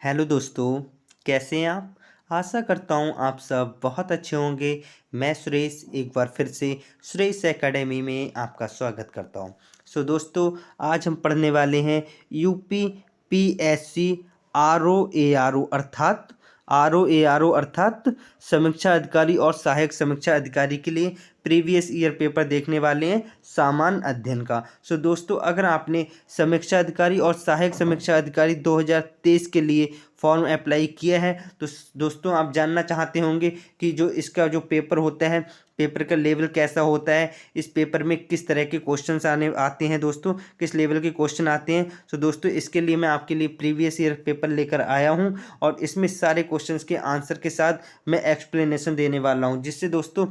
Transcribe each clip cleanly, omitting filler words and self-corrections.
Hello दोस्तों, कैसे हैं आप? आशा करता हूँ आप सब बहुत अच्छे होंगे। मैं सुरेश एक बार फिर से सुरेश एकेडमी में आपका स्वागत करता हूँ। दोस्तों, आज हम पढ़ने वाले हैं यूपी पीएससी आर ओ अर्थात समीक्षा अधिकारी और सहायक समीक्षा अधिकारी के लिए प्रीवियस ईयर पेपर देखने वाले हैं सामान्य अध्ययन का। दोस्तों, अगर आपने समीक्षा अधिकारी और सहायक समीक्षा अधिकारी 2023 के लिए फॉर्म अप्लाई किया है तो दोस्तों आप जानना चाहते होंगे कि जो इसका जो पेपर होता है, पेपर का लेवल कैसा होता है, इस पेपर में किस तरह के क्वेश्चंस आते हैं दोस्तों, किस लेवल के क्वेश्चन आते हैं। दोस्तों, इसके लिए मैं आपके लिए प्रीवियस ईयर पेपर लेकर आया हूं और इसमें सारे क्वेश्चंस के आंसर के साथ मैं एक्सप्लेनेशन देने वाला हूं, जिससे दोस्तों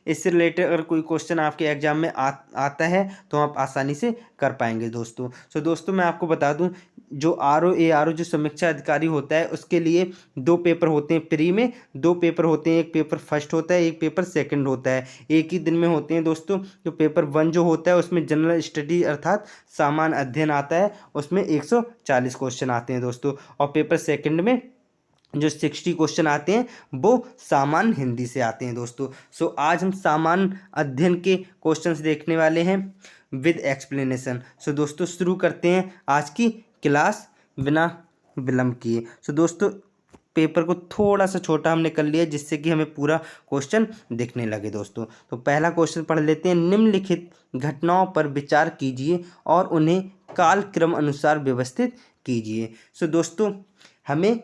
इससे रिलेटेड अगर कोई क्वेश्चन आपके एग्जाम में आता है तो आप आसानी से कर पाएंगे दोस्तों। दोस्तों, मैं आपको बता दूं, जो आर ओ जो समीक्षा अधिकारी होता है उसके लिए दो पेपर होते हैं प्री में। दो पेपर होते हैं, एक पेपर फर्स्ट होता है, एक पेपर सेकंड होता है। एक ही दिन में होते हैं दोस्तों। जो पेपर वन जो होता है उसमें जनरल स्टडी अर्थात सामान्य अध्ययन आता है, उसमें 140 क्वेश्चन आते हैं दोस्तों। और पेपर सेकंड में जो 60 क्वेश्चन आते हैं वो सामान्य हिंदी से आते हैं दोस्तों। आज हम सामान्य अध्ययन के क्वेश्चंस देखने वाले हैं विद एक्सप्लेनेशन। दोस्तों, शुरू करते हैं आज की क्लास बिना विलंब किए। दोस्तों, पेपर को थोड़ा सा छोटा हमने कर लिया जिससे कि हमें पूरा क्वेश्चन दिखने लगे दोस्तों। तो पहला क्वेश्चन पढ़ लेते हैं। निम्नलिखित घटनाओं पर विचार कीजिए और उन्हें कालक्रम अनुसार व्यवस्थित कीजिए। दोस्तों, हमें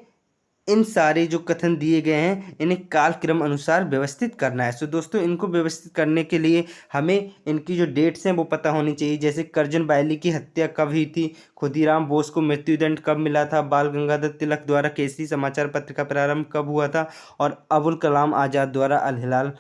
इन सारे जो कथन दिए गए हैं इन्हें कालक्रम अनुसार व्यवस्थित करना है। दोस्तों, इनको व्यवस्थित करने के लिए हमें इनकी जो डेट्स हैं वो पता होनी चाहिए। जैसे करजन बायली की हत्या कब हुई थी, खुदीराम बोस को मृत्युदंड कब मिला था, बाल गंगाधर तिलक द्वारा केसरी समाचार पत्र का प्रारंभ कब हुआ था, और अबुल कलाम आज़ाद द्वारा अल हिलाल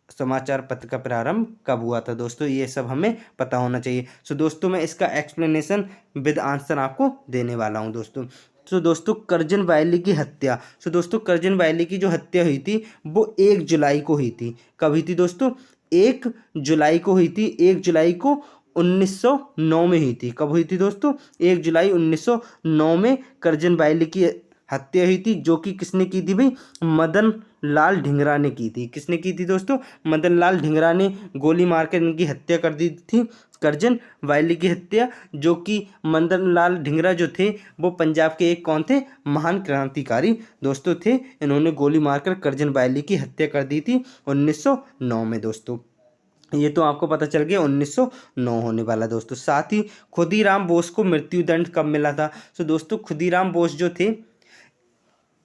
समाचार पत्र का प्रारंभ कब हुआ था। दोस्तों, ये सब हमें पता होना चाहिए। दोस्तों, मैं इसका एक्सप्लेनेशन विद आंसर आपको देने वाला हूँ दोस्तों। दोस्तों, करजन वायली की हत्या। दोस्तों, करजन वायली की जो हत्या हुई थी वो 1 जुलाई को हुई थी। कब हुई थी दोस्तों? 1 जुलाई को हुई थी। 1 जुलाई को 1909 में हुई थी। कब हुई थी दोस्तों? 1 जुलाई 1909 में करजन वायली की हत्या हुई थी, जो कि किसने की थी भाई? मदन लाल ढिंगरा ने की थी। किसने की थी दोस्तों? मदन लाल ढिंगरा ने गोली मारकर इनकी हत्या कर दी थी, करजन वायली की हत्या। जो कि मदन लाल ढिंगरा जो थे वो पंजाब के एक कौन थे? महान क्रांतिकारी दोस्तों थे। इन्होंने गोली मारकर करजन वायली की हत्या कर दी थी 1909 में दोस्तों। ये तो आपको पता चल गया 1909 होने वाला दोस्तों। साथ ही खुदीराम बोस को मृत्युदंड कब मिला था? दोस्तों, खुदीराम बोस जो थे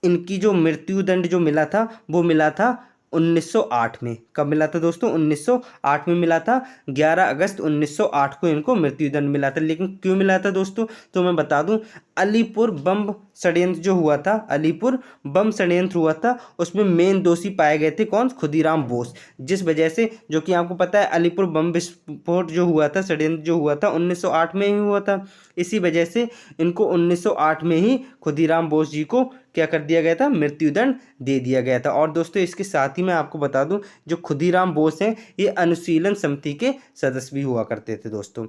इनकी जो मृत्युदंड जो मिला था वो मिला था 1908 में। कब मिला था दोस्तों? 1908 में मिला था। 11 अगस्त 1908 को इनको मृत्युदंड मिला था। लेकिन क्यों मिला था दोस्तों? तो मैं बता दूं, अलीपुर बम षड्यंत्र जो हुआ था, अलीपुर बम षड्यंत्र हुआ था, उसमें मेन दोषी पाए गए थे कौन? खुदीराम बोस। जिस वजह से, जो कि आपको पता है, अलीपुर बम विस्फोट जो हुआ था, षड्यंत्र जो हुआ था 1908 में ही हुआ था। इसी वजह से इनको 1908 में ही खुदीराम बोस जी को क्या कर दिया गया था? मृत्युदंड दे दिया गया था। और दोस्तों, इसके साथ ही मैं आपको बता दूं, जो खुदीराम बोस हैं ये अनुशीलन समिति के सदस्य भी हुआ करते थे दोस्तों।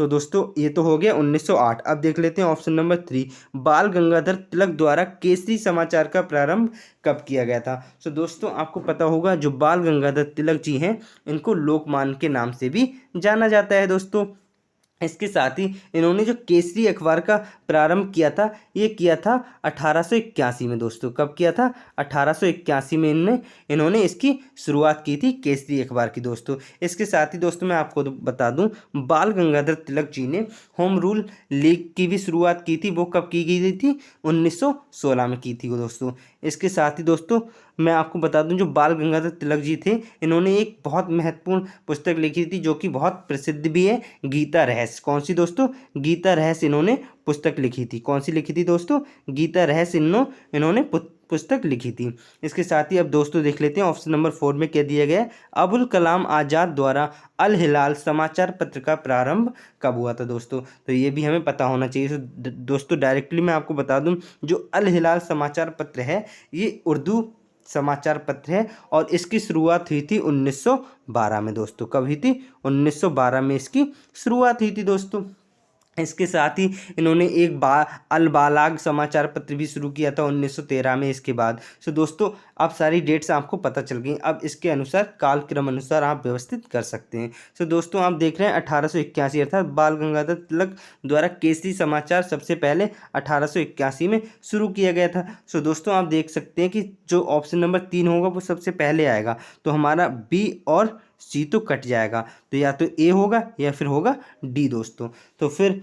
दोस्तों, ये तो हो गया 1908। अब देख लेते हैं ऑप्शन नंबर 3। बाल गंगाधर तिलक द्वारा केसरी समाचार का प्रारंभ कब किया गया था? दोस्तों, आपको पता होगा, जो बाल गंगाधर तिलक जी हैं इनको लोकमान्य के नाम से भी जाना जाता है दोस्तों। इसके साथ ही इन्होंने जो केसरी अखबार का प्रारंभ किया था, ये किया था 1881 में दोस्तों। कब किया था? 1881 में इन्होंने इसकी शुरुआत की थी, केसरी अखबार की दोस्तों। इसके साथ ही दोस्तों मैं आपको बता दूं, बाल गंगाधर तिलक जी ने होम रूल लीग की भी शुरुआत की थी। वो कब की गई थी? 1916 में की थी वो दोस्तों। इसके साथ ही दोस्तों मैं आपको बता दूं, जो बाल गंगाधर तिलक जी थे इन्होंने एक बहुत महत्वपूर्ण पुस्तक लिखी थी जो कि बहुत प्रसिद्ध भी है, गीता रहस्य। कौन सी दोस्तों? गीता रहस्य इन्होंने पुस्तक लिखी थी। कौन सी लिखी थी दोस्तों? गीता रहस्य इन्होंने पुस्तक लिखी थी। इसके साथ ही अब दोस्तों देख लेते हैं ऑप्शन नंबर 4 में क्या दिया गया है। अबुल कलाम आज़ाद द्वारा अल हिलाल समाचार पत्र का प्रारंभ कब हुआ था दोस्तों? तो ये भी हमें पता होना चाहिए। दोस्तों, डायरेक्टली मैं आपको बता दूं, जो अल हिलाल समाचार पत्र है ये उर्दू समाचार पत्र है और इसकी शुरुआत हुई थी 1912 में दोस्तों। कब हुई थी? 1912 में इसकी शुरुआत हुई थी दोस्तों। इसके साथ ही इन्होंने एक अल बालाग समाचार पत्र भी शुरू किया था 1913 में। इसके बाद सो दोस्तों अब सारी डेट्स आपको पता चल गई। अब इसके अनुसार कालक्रम अनुसार आप व्यवस्थित कर सकते हैं। सो दोस्तों आप देख रहे हैं 1881 अर्थात बाल गंगाधर तिलक द्वारा केसरी समाचार सबसे पहले 1881 में शुरू किया गया था। सो दोस्तों आप देख सकते हैं कि जो ऑप्शन नंबर 3 होगा वो सबसे पहले आएगा, तो हमारा बी और सी तो कट जाएगा, तो या तो ए होगा या फिर होगा डी दोस्तों। तो फिर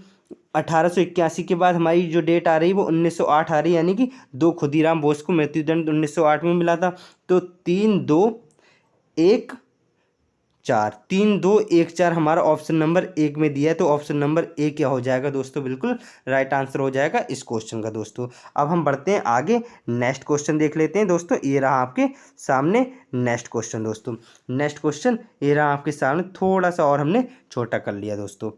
1881 के बाद हमारी जो डेट आ रही है वो 1908 आ रही है, यानी कि 2 खुदीराम बोस को मृत्युदंड 1908 में मिला था। तो 3-2-1-4 3-2-1-4 हमारा ऑप्शन नंबर 1 में दिया है, तो ऑप्शन नंबर ए क्या हो जाएगा दोस्तों, बिल्कुल राइट आंसर हो जाएगा इस क्वेश्चन का दोस्तों। अब हम बढ़ते हैं आगे, नेक्स्ट क्वेश्चन देख लेते हैं दोस्तों। ये रहा आपके सामने नेक्स्ट क्वेश्चन दोस्तों। नेक्स्ट क्वेश्चन ये रहा आपके सामने, थोड़ा सा और हमने छोटा कर लिया दोस्तों।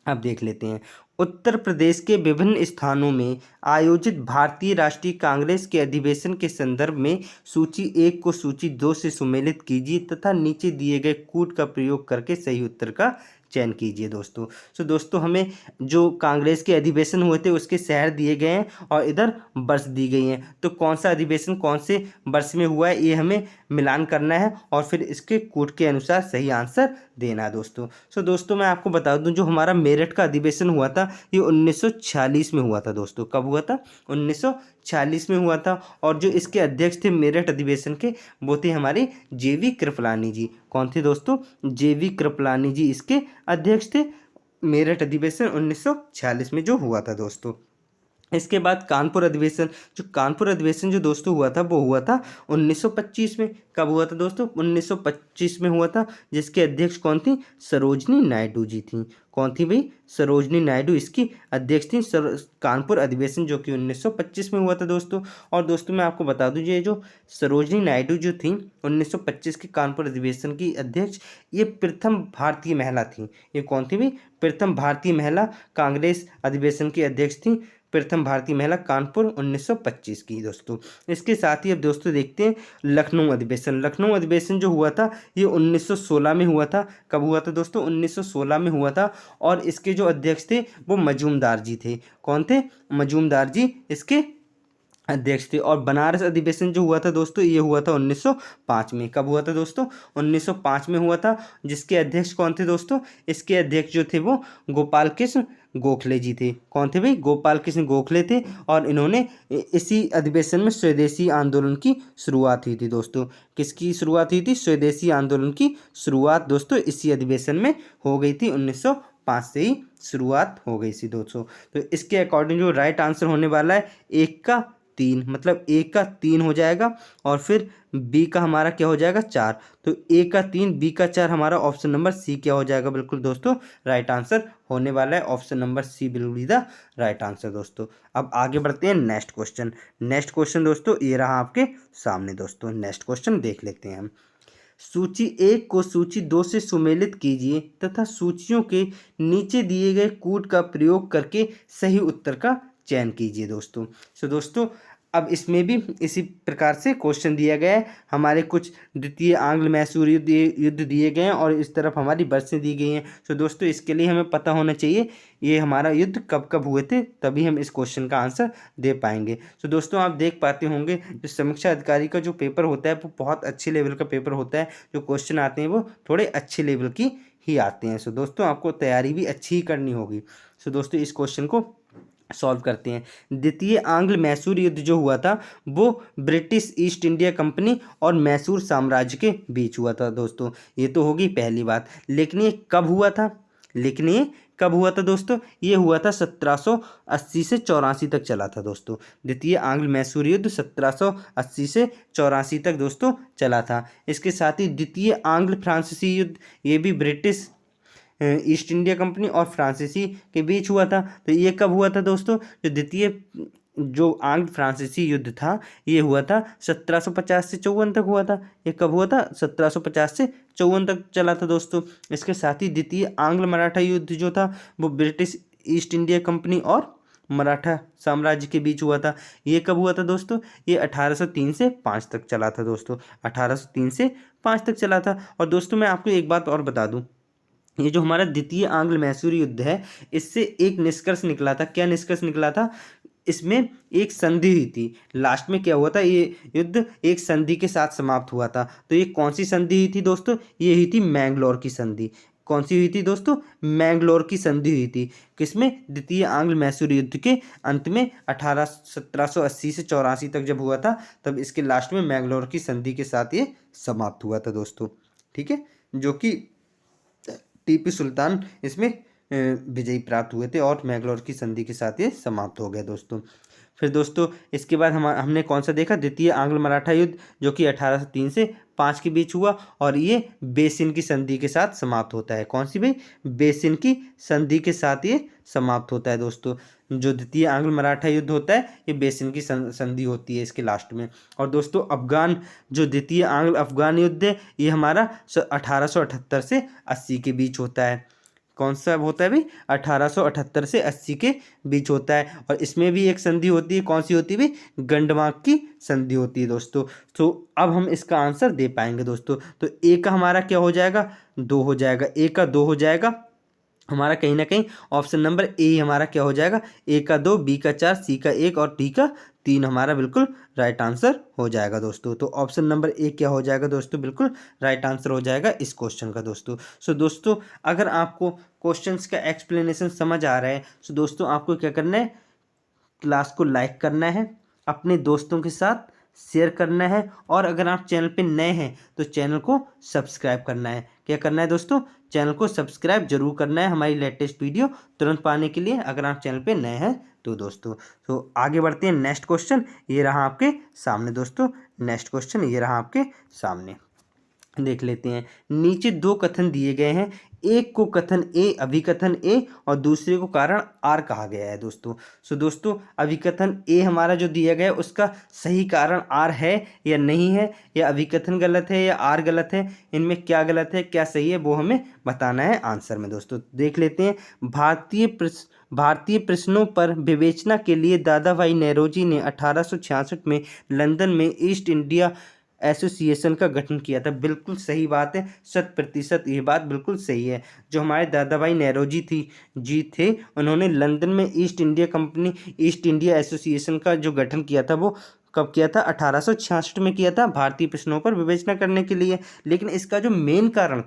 अब देख लेते हैं। उत्तर प्रदेश के विभिन्न स्थानों में आयोजित भारतीय राष्ट्रीय कांग्रेस के अधिवेशन के संदर्भ में सूची 1 को सूची 2 से सुमेलित कीजिए तथा नीचे दिए गए कूट का प्रयोग करके सही उत्तर का चयन कीजिए दोस्तों। सो दोस्तों हमें जो कांग्रेस के अधिवेशन हुए थे उसके शहर दिए गए हैं और इधर वर्ष दी गई हैं, तो कौन सा अधिवेशन कौन से वर्ष में हुआ है ये हमें मिलान करना है और फिर इसके कूट के अनुसार सही आंसर देना है दोस्तों। सो दोस्तों मैं आपको बता दूं, जो हमारा मेरठ का अधिवेशन हुआ था ये 1946 में हुआ था दोस्तों। कब हुआ था? 1946 में हुआ था। और जो इसके अध्यक्ष थे मेरठ अधिवेशन के वो थे हमारे जेवी कृपलानी जी। कौन थे दोस्तों? जेवी कृपलानी जी इसके अध्यक्ष थे। मेरठ अधिवेशन 1946 में जो हुआ था दोस्तों। इसके बाद कानपुर अधिवेशन, जो कानपुर अधिवेशन जो दोस्तों हुआ था वो हुआ था 1925 में। कब हुआ था दोस्तों? 1925 में हुआ था, जिसके अध्यक्ष कौन थी? सरोजनी नायडू जी थी। कौन थी भाई? सरोजनी नायडू इसकी अध्यक्ष थी। कानपुर अधिवेशन जो कि 1925 में हुआ था दोस्तों। और दोस्तों मैं आपको बता दूं, ये जो सरोजनी नायडू जो थी 1925 के कानपुर अधिवेशन की अध्यक्ष, ये प्रथम भारतीय महिला थी। ये कौन थी भाई? प्रथम भारतीय महिला कांग्रेस अधिवेशन की अध्यक्ष थी। प्रथम भारतीय महिला कानपुर 1925 की दोस्तों। इसके साथ ही अब दोस्तों देखते हैं लखनऊ अधिवेशन। लखनऊ अधिवेशन जो हुआ था ये 1916 में हुआ था। कब हुआ था दोस्तों? 1916 में हुआ था। और इसके जो अध्यक्ष थे वो मजूमदार जी थे। कौन थे? मजूमदार जी इसके अध्यक्ष थे। और बनारस अधिवेशन जो हुआ था दोस्तों ये हुआ था 1905 में। कब हुआ था दोस्तों? 1905 में हुआ था। जिसके अध्यक्ष कौन थे दोस्तों? इसके अध्यक्ष जो थे वो गोपाल कृष्ण गोखले जी थे। कौन थे भाई? गोपाल कृष्ण गोखले थे। और इन्होंने इसी अधिवेशन में स्वदेशी आंदोलन की शुरुआत हुई थी दोस्तों। किसकी शुरुआत हुई थी? स्वदेशी आंदोलन की शुरुआत दोस्तों इसी अधिवेशन में हो गई थी। 1905 से ही शुरुआत हो गई थी दोस्तों। तो इसके अकॉर्डिंग जो राइट आंसर होने वाला है 1 का 3, मतलब ए का 3 हो जाएगा। और फिर बी का हमारा क्या हो जाएगा? 4। तो ए का 3 बी का 4 हमारा ऑप्शन नंबर सी क्या हो जाएगा? बिल्कुल दोस्तों राइट आंसर होने वाला है ऑप्शन नंबर सी, बिल्कुल द राइट आंसर दोस्तों। अब आगे बढ़ते हैं नेक्स्ट क्वेश्चन। नेक्स्ट क्वेश्चन दोस्तों ये रहा आपके सामने दोस्तों। नेक्स्ट क्वेश्चन देख लेते हैं हम। सूची 1 को सूची 2 से सुमेलित कीजिए तथा सूचियों के नीचे दिए गए कूट का प्रयोग करके सही उत्तर का चयन कीजिए दोस्तों। सो दोस्तों अब इसमें भी इसी प्रकार से क्वेश्चन दिया गया है। हमारे कुछ द्वितीय आंग्ल मैसूर युद्ध दिए गए हैं और इस तरफ हमारी बरसें दी गई हैं। सो दोस्तों इसके लिए हमें पता होना चाहिए ये हमारा युद्ध कब कब हुए थे, तभी हम इस क्वेश्चन का आंसर दे पाएंगे। सो दोस्तों आप देख पाते होंगे जो समीक्षा अधिकारी का जो पेपर होता है वो बहुत अच्छे लेवल का पेपर होता है। जो क्वेश्चन आते हैं वो थोड़े अच्छे लेवल की ही आते हैं। सो दोस्तों आपको तैयारी भी अच्छी ही करनी होगी। सो दोस्तों इस क्वेश्चन को सॉल्व करते हैं। द्वितीय आंग्ल मैसूर युद्ध जो हुआ था वो ब्रिटिश ईस्ट इंडिया कंपनी और मैसूर साम्राज्य के बीच हुआ था दोस्तों। ये तो होगी पहली बात। लेकिन ये कब हुआ था? लेकिन ये कब हुआ था दोस्तों? ये हुआ था 1780 से 84 तक चला था दोस्तों। द्वितीय आंग्ल मैसूर युद्ध 1780 से 84 तक दोस्तों चला था। इसके साथ ही द्वितीय आंग्ल फ्रांसीसी युद्ध, ये भी ब्रिटिश ईस्ट इंडिया कंपनी और फ्रांसीसी के बीच हुआ था। तो ये कब हुआ था दोस्तों? जो द्वितीय जो आंग्ल फ्रांसीसी युद्ध था ये हुआ था 1750 से 54 तक हुआ था। ये कब हुआ था? 1750 से 54 तक चला था दोस्तों। इसके साथ ही द्वितीय आंग्ल मराठा युद्ध जो था वो ब्रिटिश ईस्ट इंडिया कंपनी और मराठा साम्राज्य के बीच हुआ था। ये कब हुआ था दोस्तों? ये 1803 से 5 तक चला था दोस्तों। 1803 से 5 तक चला था। और दोस्तों मैं आपको एक बात और बता दूं, ये जो हमारा द्वितीय आंग्ल मैसूर युद्ध है, इससे एक निष्कर्ष निकला था। क्या निष्कर्ष निकला था? इसमें एक संधि हुई थी। लास्ट में क्या हुआ था? ये युद्ध एक संधि के साथ समाप्त हुआ था। तो ये कौन सी संधि हुई थी दोस्तों? ये हुई थी मैंगलोर की संधि। कौन सी हुई थी दोस्तों? मैंगलोर की संधि हुई थी। किसमें? द्वितीय आंग्ल मैसूर युद्ध के अंत में 1780 से 84 तक जब हुआ था, तब इसके लास्ट में मैंगलोर की संधि के साथ ये समाप्त हुआ था दोस्तों। ठीक है, जो कि टीपू सुल्तान इसमें विजयी प्राप्त हुए थे और मैंगलोर की संधि के साथ ये समाप्त हो गया दोस्तों। फिर दोस्तों इसके बाद हमने कौन सा देखा? द्वितीय आंग्ल मराठा युद्ध, जो कि 1803 से 5 के बीच हुआ और ये बेसिन की संधि के साथ समाप्त होता है। कौन सी भाई? बेसिन की संधि के साथ ये समाप्त होता है दोस्तों। जो द्वितीय आंग्ल मराठा युद्ध होता है, ये बेसिन की संधि होती है इसके लास्ट में। और दोस्तों अफगान, जो द्वितीय आंग्ल अफगान युद्ध है, ये हमारा 1878 से 80 के बीच होता है। कौन सा होता है भाई? 1878 से 80 के बीच होता है। और इसमें भी एक संधि होती है। कौन सी होती है भाई? गंडमाक की संधि होती है दोस्तों। तो अब हम इसका आंसर दे पाएंगे दोस्तों। तो ए का हमारा क्या हो जाएगा? 2 हो जाएगा। ए का 2 हो जाएगा हमारा। कहीं ना कहीं ऑप्शन नंबर ए हमारा क्या हो जाएगा? ए का 2, बी का 4, सी का 1 और डी का 3 हमारा बिल्कुल राइट आंसर हो जाएगा दोस्तों। तो ऑप्शन नंबर ए क्या हो जाएगा दोस्तों? बिल्कुल राइट आंसर हो जाएगा इस क्वेश्चन का दोस्तों। सो दोस्तों अगर आपको क्वेश्चंस का एक्सप्लेनेशन समझ आ रहा है, सो दोस्तों आपको क्या करना है? क्लास को लाइक करना है, अपने दोस्तों के साथ शेयर करना है, और अगर आप चैनल पे नए हैं तो चैनल को सब्सक्राइब करना है। क्या करना है दोस्तों? चैनल को सब्सक्राइब जरूर करना है हमारी लेटेस्ट वीडियो तुरंत पाने के लिए, अगर आप चैनल पे नए हैं तो दोस्तों। तो आगे बढ़ते हैं। नेक्स्ट क्वेश्चन ये रहा आपके सामने दोस्तों। नेक्स्ट क्वेश्चन ये रहा आपके सामने, देख लेते हैं। नीचे 2 कथन दिए गए हैं, एक को कथन ए, अभिकथन ए, और दूसरे को कारण आर कहा गया है दोस्तों। सो दोस्तों अभिकथन ए हमारा जो दिया गया है, उसका सही कारण आर है या नहीं है, या अभिकथन गलत है या आर गलत है, इनमें क्या गलत है क्या सही है वो हमें बताना है आंसर में दोस्तों। देख लेते हैं। भारतीय प्रश्नों पर विवेचना के लिए दादा भाई नौरोजी ने 1866 में लंदन में ईस्ट इंडिया एसोसिएशन का गठन किया था। बिल्कुल सही बात है, 100% ये बात बिल्कुल सही है। जो हमारे दादा भाई नौरोजी थे, उन्होंने लंदन में ईस्ट इंडिया एसोसिएशन का जो गठन किया था, वो कब किया था? 1866 में किया था, भारतीय प्रश्नों पर विवेचना करने के लिए। लेकिन इसका जो मेन कारण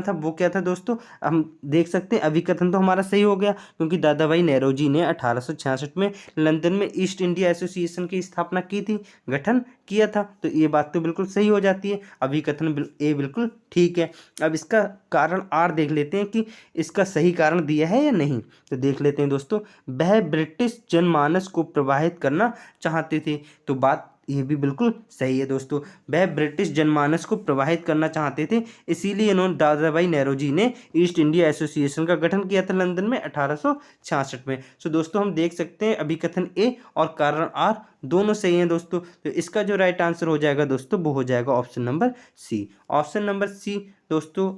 था वो क्या था दोस्तों? हम देख सकते हैं अभिकथन तो हमारा सही हो गया, क्योंकि दादा भाई नौरोजी ने 1866 में लंदन में ईस्ट इंडिया एसोसिएशन की स्थापना की थी, गठन किया था। तो ये बात तो बिल्कुल सही हो जाती है, अभिकथन ए बिल्कुल ठीक है। अब इसका कारण आर देख लेते हैं कि इसका सही कारण दिया है या नहीं। तो देख लेते हैं दोस्तों। वह ब्रिटिश जनमानस को प्रभावित करना चाहते थे। तो बात ये भी बिल्कुल सही है दोस्तों। वह ब्रिटिश जनमानस को प्रभावित करना चाहते थे, इसीलिए इन्होंने दादा भाई नौरोजी ने ईस्ट इंडिया एसोसिएशन का गठन किया था लंदन में 1866 में। सो दोस्तों हम देख सकते हैं अभिकथन ए और कारण आर दोनों सही हैं दोस्तों। तो इसका जो राइट आंसर हो जाएगा दोस्तों, वो हो जाएगा option number C. Option number C दोस्तों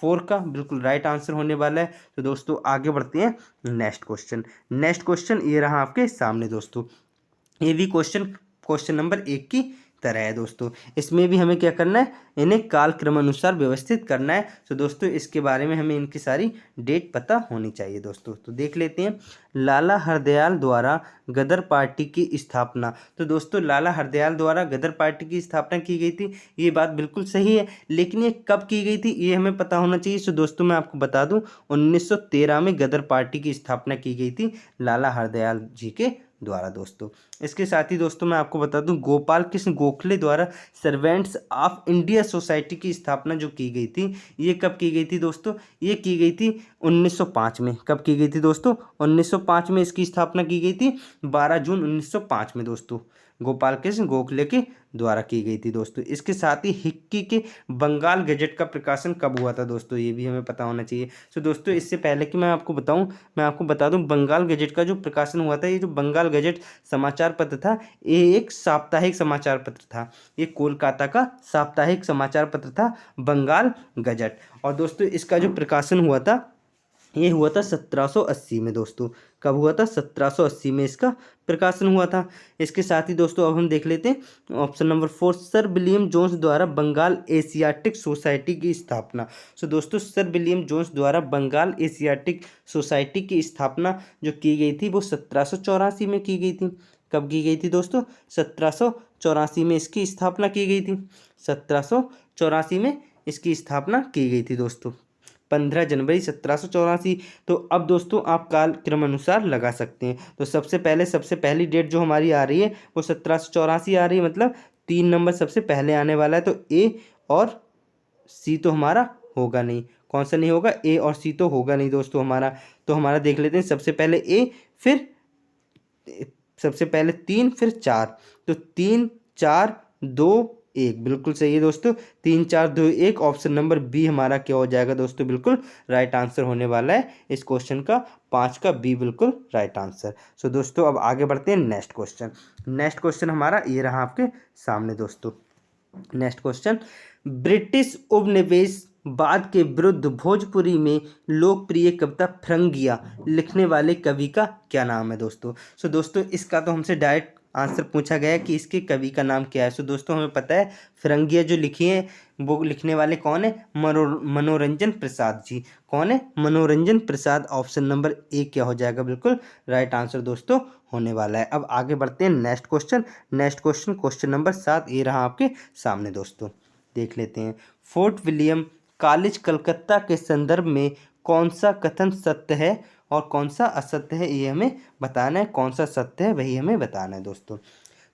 4 का बिल्कुल राइट आंसर होने वाला है। तो दोस्तों आगे बढ़ते हैं। नेक्स्ट क्वेश्चन ये रहा आपके सामने दोस्तों। ये भी क्वेश्चन नंबर 1 की तरह है दोस्तों। इसमें भी हमें क्या करना है? इन्हें काल क्रमानुसार व्यवस्थित करना है। तो दोस्तों इसके बारे में हमें इनकी सारी डेट पता होनी चाहिए दोस्तों। तो देख लेते हैं। लाला हरदयाल द्वारा गदर पार्टी की स्थापना। तो दोस्तों लाला हरदयाल द्वारा गदर पार्टी की स्थापना की गई थी, ये बात बिल्कुल सही है। लेकिन ये कब की गई थी ये हमें पता होना चाहिए। सो दोस्तों मैं आपको बता दूं, 1913 में गदर पार्टी की स्थापना की गई थी लाला हरदयाल जी के द्वारा दोस्तों। इसके साथ ही दोस्तों मैं आपको बता दूं, गोपाल कृष्ण गोखले द्वारा सर्वेंट्स ऑफ इंडिया सोसाइटी की स्थापना जो की गई थी, ये कब की गई थी दोस्तों? ये की गई थी 1905 में। कब की गई थी दोस्तों? 1905 में इसकी स्थापना की गई थी, 12 जून 1905 में दोस्तों, गोपाल कृष्ण गोखले के द्वारा की गई थी दोस्तों। इसके साथ ही हिक्की के बंगाल गजट का प्रकाशन कब हुआ था दोस्तों, ये भी हमें पता होना चाहिए। सो दोस्तों इससे पहले कि मैं आपको बता दूं बंगाल गजट का जो प्रकाशन हुआ था, ये जो बंगाल गजट समाचार पत्र था, ये एक साप्ताहिक समाचार पत्र था। ये कोलकाता का साप्ताहिक समाचार पत्र था बंगाल गजट। और दोस्तों इसका जो प्रकाशन हुआ था, ये हुआ था 1780 में दोस्तों। कब हुआ था? 1780 में इसका प्रकाशन हुआ था। इसके साथ ही दोस्तों अब हम देख लेते हैं option number 4, sir William Jones द्वारा बंगाल एशियाटिक सोसाइटी की स्थापना। सो दोस्तों सर विलियम जोन्स द्वारा बंगाल एशियाटिक सोसाइटी की स्थापना जो की गई थी वो 1784 में की गई थी। कब की गई थी दोस्तों? 1784 में इसकी स्थापना की गई थी। 1784 में इसकी स्थापना की गई थी दोस्तों, 15 जनवरी 1784। तो अब दोस्तों आप काल क्रम अनुसार लगा सकते हैं। तो सबसे पहली डेट जो हमारी आ रही है वो 1784 आ रही है, मतलब 3 नंबर सबसे पहले आने वाला है। तो ए और सी तो हमारा होगा नहीं। कौन सा नहीं होगा? ए और सी तो होगा नहीं दोस्तों हमारा। तो हमारा देख लेते हैं, सबसे पहले ए, फिर सबसे पहले 3, फिर 4। तो 3 4 2 1 बिल्कुल सही है दोस्तों। 3 4 2 1 ऑप्शन नंबर बी हमारा क्या हो जाएगा दोस्तों? बिल्कुल राइट आंसर होने वाला है इस क्वेश्चन का, 5 का बी बिल्कुल राइट आंसर। सो दोस्तों अब आगे बढ़ते हैं नेक्स्ट क्वेश्चन। नेक्स्ट क्वेश्चन हमारा ये रहा आपके सामने दोस्तों। नेक्स्ट क्वेश्चन, ब्रिटिश उपनिवेशवाद के विरुद्ध भोजपुरी में लोकप्रिय कविता फिरंगिया लिखने वाले कवि का क्या नाम है दोस्तों? सो दोस्तों इसका तो हमसे डायरेक्ट आंसर पूछा गया है कि इसके कवि का नाम क्या है। सो दोस्तों हमें पता है फिरंगिया जो लिखी है वो लिखने वाले कौन है? मनोरंजन प्रसाद जी। कौन है? मनोरंजन प्रसाद। ऑप्शन नंबर ए क्या हो जाएगा? बिल्कुल राइट आंसर दोस्तों होने वाला है। अब आगे बढ़ते हैं next question. Next question question number 7 ये रहा आपके सामने दोस्तों, देख लेते हैं। फोर्ट विलियम कॉलेज कलकत्ता के संदर्भ में कौन सा कथन सत्य है और कौन सा असत्य है, ये हमें बताना है। कौन सा सत्य है वही हमें बताना है दोस्तों।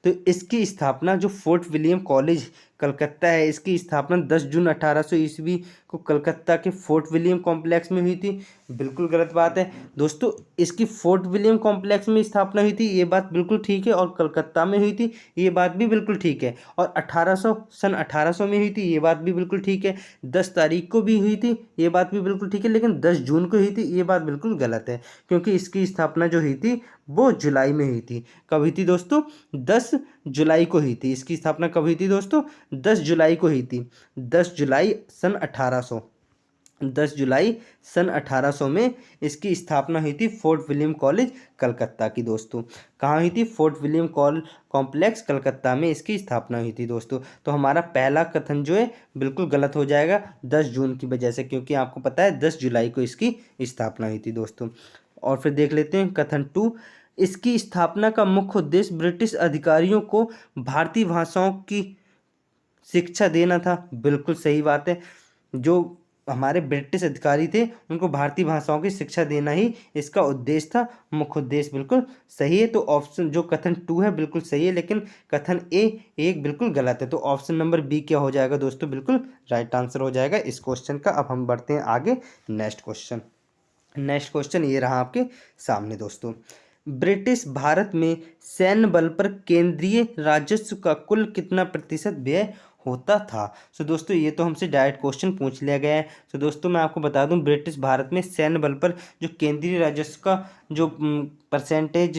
तो इसकी स्थापना जो फोर्ट विलियम कॉलेज कलकत्ता है, इसकी स्थापना 10 जून 1800 ईस्वी को कलकत्ता के फोर्ट विलियम कॉम्प्लेक्स में हुई थी। बिल्कुल गलत बात है दोस्तों। इसकी फोर्ट विलियम कॉम्प्लेक्स में स्थापना हुई थी, ये बात बिल्कुल ठीक है, और कलकत्ता में हुई थी, ये बात भी बिल्कुल ठीक है। और 1800 में हुई थी, ये बात भी बिल्कुल ठीक है। 10 तारीख को भी हुई थी, ये बात भी बिल्कुल ठीक है। लेकिन 10 जून को हुई थी, ये बात बिल्कुल गलत है, क्योंकि इसकी स्थापना जो हुई थी वो जुलाई में हुई थी। कब हुई थी दोस्तों? 10 जुलाई को हुई थी। इसकी स्थापना कब हुई थी दोस्तों? 10 जुलाई को हुई थी। 10 जुलाई सन 1800, 10 जुलाई सन 1800 में इसकी स्थापना हुई थी फोर्ट विलियम कॉलेज कलकत्ता की दोस्तों। कहाँ हुई थी? फोर्ट विलियम कॉम्प्लेक्स कलकत्ता में इसकी स्थापना हुई थी दोस्तों। तो हमारा पहला कथन जो है बिल्कुल गलत हो जाएगा 10 जून की वजह से, क्योंकि आपको पता है 10 जुलाई को इसकी स्थापना हुई थी दोस्तों। और फिर देख लेते हैं कथन 2, इसकी स्थापना का मुख्य उद्देश्य ब्रिटिश अधिकारियों को भारतीय भाषाओं की शिक्षा देना था। बिल्कुल सही बात है। जो हमारे ब्रिटिश अधिकारी थे उनको भारतीय भाषाओं की शिक्षा देना ही इसका उद्देश्य था, मुख्य उद्देश्य। बिल्कुल सही है। तो ऑप्शन जो कथन 2 है बिल्कुल सही है, लेकिन कथन ए 1 बिल्कुल गलत है। तो ऑप्शन नंबर बी क्या हो जाएगा दोस्तों? बिल्कुल राइट आंसर हो जाएगा इस क्वेश्चन का। अब हम बढ़ते हैं आगे नेक्स्ट क्वेश्चन। नेक्स्ट क्वेश्चन ये रहा आपके सामने दोस्तों। ब्रिटिश भारत में सैन्य बल पर केंद्रीय राजस्व का कुल कितना प्रतिशत व्यय होता था? सो दोस्तों ये तो हमसे डायरेक्ट क्वेश्चन पूछ लिया गया है। सो दोस्तों मैं आपको बता दूं, ब्रिटिश भारत में सैन्य बल पर जो केंद्रीय राजस्व का जो परसेंटेज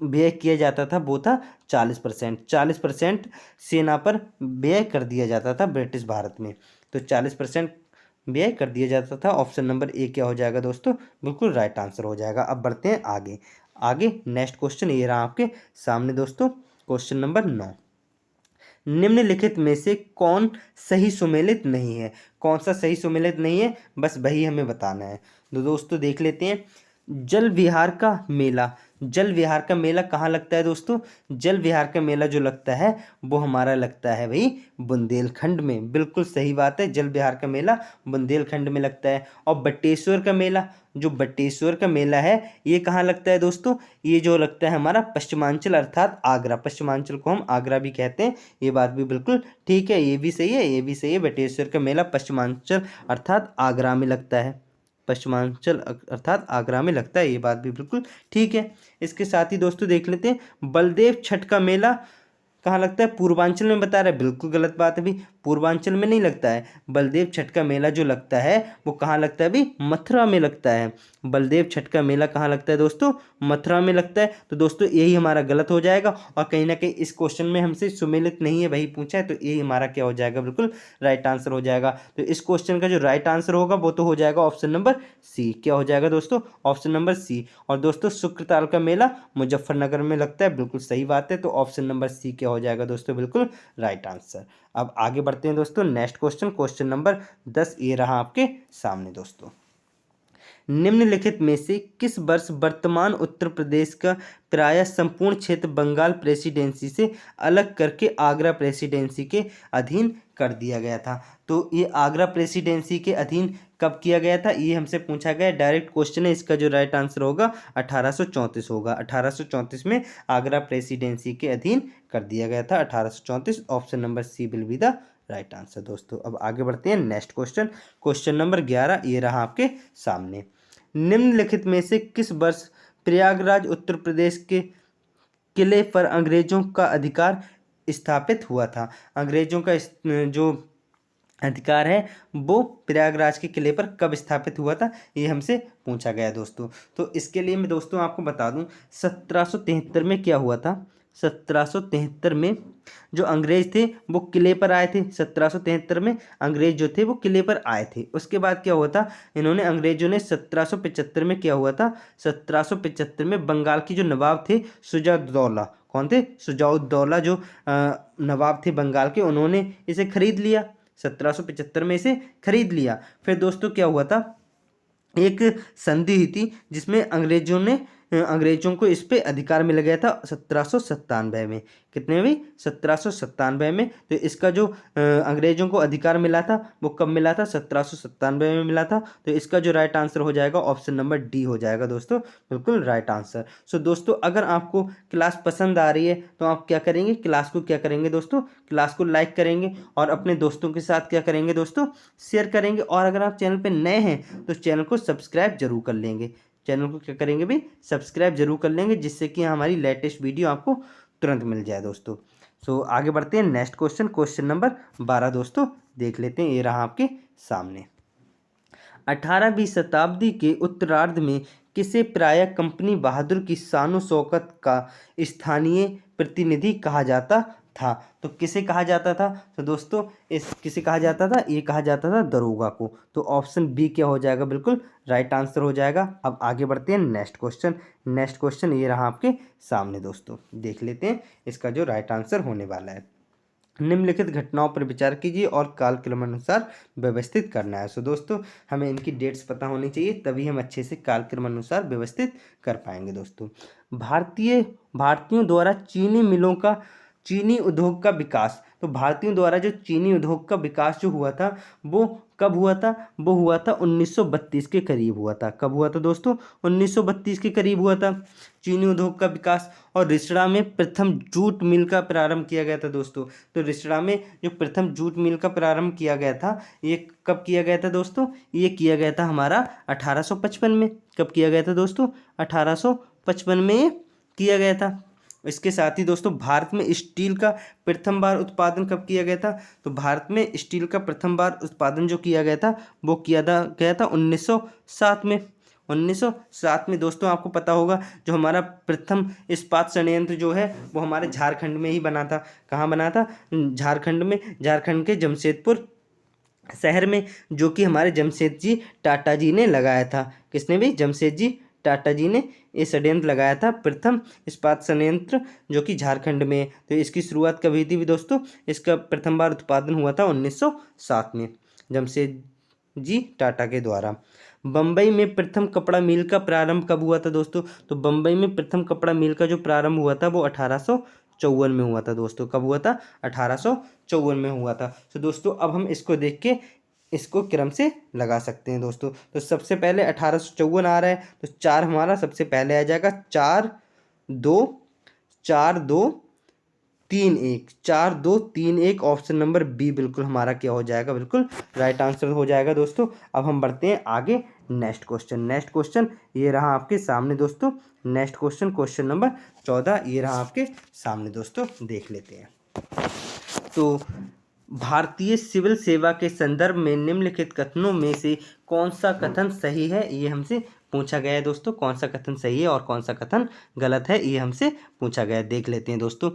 व्यय किया जाता था वो था 40%। 40% सेना पर व्यय कर दिया जाता था ब्रिटिश भारत में। तो 40% व्यय कर दिया जाता था। ऑप्शन नंबर ए क्या हो जाएगा दोस्तों? बिल्कुल राइट आंसर हो जाएगा। अब बढ़ते हैं आगे। आगे नेक्स्ट क्वेश्चन ये रहा आपके सामने दोस्तों, क्वेश्चन नंबर 9। निम्नलिखित में से कौन सही सुमेलित नहीं है? कौन सा सही सुमेलित नहीं है, बस वही हमें बताना है। तो दोस्तों देख लेते हैं। जल विहार का मेला, जल विहार का मेला कहाँ लगता है दोस्तों? जल विहार का मेला जो लगता है वो हमारा लगता है भाई बुंदेलखंड में। बिल्कुल सही बात है, जल विहार का मेला बुंदेलखंड में लगता है। और बटेश्वर का मेला, जो बटेश्वर का मेला है ये कहाँ लगता है दोस्तों? ये जो लगता है हमारा पश्चिमांचल अर्थात आगरा। पश्चिमांचल को हम आगरा भी कहते हैं, ये बात भी बिल्कुल ठीक है। ये भी सही है, ये भी सही है। बटेश्वर का मेला पश्चिमांचल अर्थात आगरा में लगता है। पश्चिमांचल अर्थात आगरा में लगता है, ये बात भी बिल्कुल ठीक है। इसके साथ ही दोस्तों देख लेते हैं बलदेव छठ का मेला कहाँ लगता है, पूर्वांचल में बता रहा है, बिल्कुल गलत बात है भाई, पूर्वांचल में नहीं लगता है। बलदेव छठ का मेला जो लगता है वो कहाँ लगता है भाई, मथुरा में लगता है। बलदेव छठ का मेला कहाँ लगता है दोस्तों, मथुरा में लगता है। तो दोस्तों यही हमारा गलत हो जाएगा, और कहीं ना कहीं इस क्वेश्चन में हमसे सुमेलित नहीं है वही पूछा है, तो यही हमारा क्या हो जाएगा, बिल्कुल राइट आंसर हो जाएगा। तो इस क्वेश्चन का जो राइट आंसर होगा वो तो हो जाएगा ऑप्शन नंबर सी। क्या हो जाएगा दोस्तों, ऑप्शन नंबर सी। और दोस्तों शुक्रताल का मेला मुजफ्फरनगर में लगता है, बिल्कुल सही बात है। तो ऑप्शन नंबर सी क्या हो जाएगा दोस्तों, बिल्कुल राइट आंसर। अब आगे बढ़ते हैं दोस्तों, नेक्स्ट क्वेश्चन, क्वेश्चन नंबर 10 ये रहा आपके सामने दोस्तों। निम्नलिखित में से किस वर्ष वर्तमान उत्तर प्रदेश का प्रायः संपूर्ण क्षेत्र बंगाल प्रेसिडेंसी से अलग करके आगरा प्रेसिडेंसी के अधीन कर दिया गया था? तो ये आगरा प्रेसिडेंसी के अधीन कब किया गया था, ये हमसे पूछा गया, डायरेक्ट क्वेश्चन है। इसका जो राइट आंसर होगा 1834 होगा। 1834 में आगरा प्रेसिडेंसी के अधीन कर दिया गया था, 1834। Option number C will be the right answer दोस्तों। अब आगे बढ़ते हैं, नेक्स्ट क्वेश्चन, क्वेश्चन नंबर 11 ये रहा आपके सामने। निम्नलिखित में से किस वर्ष प्रयागराज उत्तर प्रदेश के किले पर अंग्रेजों का अधिकार स्थापित हुआ था? अंग्रेजों का जो अधिकार है वो प्रयागराज के किले पर कब स्थापित हुआ था, ये हमसे पूछा गया दोस्तों। तो इसके लिए मैं दोस्तों आपको बता दूं, 1773 में क्या हुआ था, 1773 में जो अंग्रेज थे वो किले पर आए थे। 1773 में अंग्रेज जो थे वो किले पर आए थे। उसके बाद क्या हुआ था, इन्होंने अंग्रेजों ने 1775 में क्या हुआ था, 1775 में बंगाल की जो नवाब थे शुजाउद्दौला, कौन थे, शुजाउद्दौला जो नवाब थे बंगाल के, उन्होंने इसे खरीद लिया। 1775 में इसे खरीद लिया। फिर दोस्तों क्या हुआ था, एक संधि हुई थी जिसमें अंग्रेजों को इस पे अधिकार मिल गया था 1797 में। कितने में भी, 1797 में। तो इसका जो अंग्रेजों को अधिकार मिला था वो कब मिला था, 1797 में मिला था। तो इसका जो राइट आंसर हो जाएगा ऑप्शन नंबर डी हो जाएगा दोस्तों, बिल्कुल राइट आंसर। सो दोस्तों अगर आपको क्लास पसंद आ रही है तो आप क्या करेंगे, क्लास को क्या करेंगे दोस्तों, क्लास को लाइक करेंगे और अपने दोस्तों के साथ क्या करेंगे दोस्तों, शेयर करेंगे। और अगर आप चैनल पर नए हैं तो चैनल को सब्सक्राइब जरूर कर लेंगे, चैनल को क्या करेंगे भाई, सब्सक्राइब जरूर कर लेंगे, जिससे कि हमारी लेटेस्ट वीडियो आपको तुरंत मिल जाए दोस्तों। सो आगे बढ़ते हैं, नेक्स्ट क्वेश्चन, क्वेश्चन नंबर 12 दोस्तों देख लेते हैं, ये रहा आपके सामने। 18वीं शताब्दी के उत्तरार्ध में किसे प्रायः कंपनी बहादुर की शान शौकत का स्थानीय प्रतिनिधि कहा जाता था? तो किसे कहा जाता था, तो दोस्तों इस किसे कहा जाता था, ये कहा जाता था दरोगा को। तो ऑप्शन बी क्या हो जाएगा, बिल्कुल राइट आंसर हो जाएगा। अब आगे बढ़ते हैं, नेक्स्ट क्वेश्चन, नेक्स्ट क्वेश्चन ये रहा आपके सामने दोस्तों, देख लेते हैं इसका जो राइट आंसर होने वाला है। निम्नलिखित घटनाओं पर विचार कीजिए और कालक्रमानुसार व्यवस्थित करना है। सो दोस्तों हमें इनकी डेट्स पता होनी चाहिए, तभी हम अच्छे से कालक्रमानुसार व्यवस्थित कर पाएंगे दोस्तों। भारतीयों द्वारा चीनी उद्योग का विकास, तो भारतीयों द्वारा जो चीनी उद्योग का विकास जो हुआ था वो कब हुआ था, वो हुआ था 1932 के करीब हुआ था। कब हुआ था दोस्तों, 1932 के करीब हुआ था चीनी उद्योग का विकास। और रिसड़ा में प्रथम जूट मिल का प्रारंभ किया गया था दोस्तों। तो रिसड़ा में जो प्रथम जूट मिल का प्रारंभ किया गया था, ये कब किया गया था दोस्तों, ये किया गया था हमारा 1855 में। कब किया गया था दोस्तों, 1855 में किया गया था। इसके साथ ही दोस्तों भारत में स्टील का प्रथम बार उत्पादन कब किया गया था, तो भारत में स्टील का प्रथम बार उत्पादन जो किया गया था वो किया गया था 1907 में। 1907 में दोस्तों आपको पता होगा जो हमारा प्रथम इस्पात संयंत्र जो है वो हमारे झारखंड में ही बना था। कहाँ बना था, झारखंड में, झारखंड के जमशेदपुर शहर में, जो कि हमारे जमशेद जी टाटा जी ने लगाया था। किसने भी, जमशेद जी टाटा जी ने ये षड्यंत्र लगाया था, प्रथम इस्पात संयंत्र जो कि झारखंड में है। तो इसकी शुरुआत कब हुई थी दोस्तों, इसका प्रथम बार उत्पादन हुआ था 1907 में जमशेद जी टाटा के द्वारा। बम्बई में प्रथम कपड़ा मिल का प्रारंभ कब हुआ था दोस्तों, तो बम्बई में प्रथम कपड़ा मिल का जो प्रारंभ हुआ था वो 1854 में हुआ था दोस्तों। कब हुआ था, 1854 में हुआ था। तो दोस्तों अब हम इसको देख के इसको क्रम से लगा सकते हैं दोस्तों। तो सबसे पहले 1854 आ रहा है, तो 4 हमारा सबसे पहले आ जाएगा, 4 2 ऑप्शन नंबर बी बिल्कुल हमारा क्या हो जाएगा, बिल्कुल राइट आंसर हो जाएगा दोस्तों। अब हम बढ़ते हैं आगे, नेक्स्ट क्वेश्चन, नेक्स्ट क्वेश्चन ये रहा आपके सामने दोस्तों। नेक्स्ट क्वेश्चन, क्वेश्चन नंबर 14 ये रहा आपके सामने दोस्तों, देख लेते हैं। तो भारतीय सिविल सेवा के संदर्भ में निम्नलिखित कथनों में से कौन सा कथन सही है, ये हमसे पूछा गया है दोस्तों। कौन सा कथन सही है और कौन सा कथन गलत है, ये हमसे पूछा गया है। देख लेते हैं दोस्तों।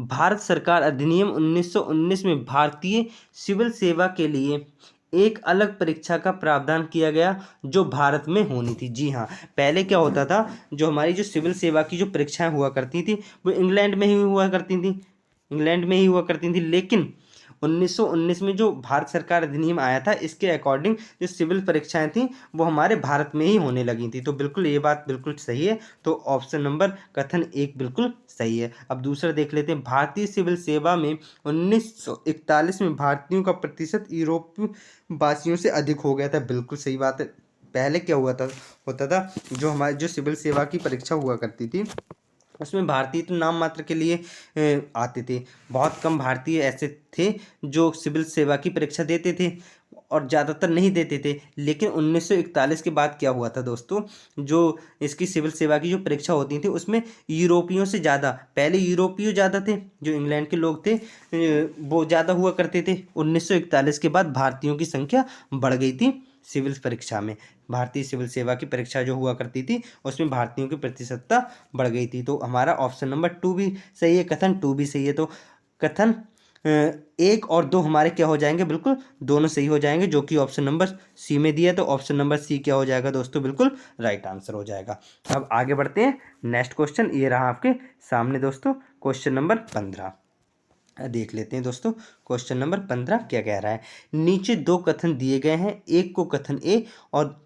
भारत सरकार अधिनियम 1919 में भारतीय सिविल सेवा के लिए एक अलग परीक्षा का प्रावधान किया गया जो भारत में होनी थी। जी हाँ, पहले क्या होता था, जो हमारी जो सिविल सेवा की जो परीक्षाएं हुआ करती थी वो इंग्लैंड में ही हुआ करती थी, लेकिन 1919 में जो भारत सरकार अधिनियम आया था, इसके अकॉर्डिंग जो सिविल परीक्षाएं थी वो हमारे भारत में ही होने लगी थी। तो बिल्कुल ये बात बिल्कुल सही है। तो ऑप्शन नंबर कथन 1 बिल्कुल सही है। अब दूसरा देख लेते हैं। भारतीय सिविल सेवा में 1941 में भारतीयों का प्रतिशत यूरोपीय वासियों से अधिक हो गया था। बिल्कुल सही बात है। पहले क्या होता था, जो हमारी जो सिविल सेवा की परीक्षा हुआ करती थी उसमें भारतीय तो नाम मात्र के लिए आते थे। बहुत कम भारतीय ऐसे थे जो सिविल सेवा की परीक्षा देते थे और ज़्यादातर नहीं देते थे। लेकिन 1941 के बाद क्या हुआ था दोस्तों, जो इसकी सिविल सेवा की जो परीक्षा होती थी उसमें यूरोपियों से ज़्यादा, पहले यूरोपीय ज़्यादा थे, जो इंग्लैंड के लोग थे वो ज़्यादा हुआ करते थे। 1941 के बाद भारतीयों की संख्या बढ़ गई थी सिविल परीक्षा में। भारतीय सिविल सेवा की परीक्षा जो हुआ करती थी उसमें भारतीयों की प्रतिशतता बढ़ गई थी। तो हमारा ऑप्शन नंबर 2 भी सही है, कथन 2 भी सही है। तो कथन 1 और 2 हमारे क्या हो जाएंगे, बिल्कुल दोनों सही हो जाएंगे, जो कि ऑप्शन नंबर सी में दिया है। तो ऑप्शन नंबर सी क्या हो जाएगा दोस्तों, बिल्कुल राइट आंसर हो जाएगा। अब आगे बढ़ते हैं। नेक्स्ट क्वेश्चन ये रहा आपके सामने दोस्तों, क्वेश्चन नंबर 15 देख लेते हैं दोस्तों। क्वेश्चन नंबर 15 क्या कह रहा है। नीचे 2 कथन दिए गए हैं, एक को कथन ए और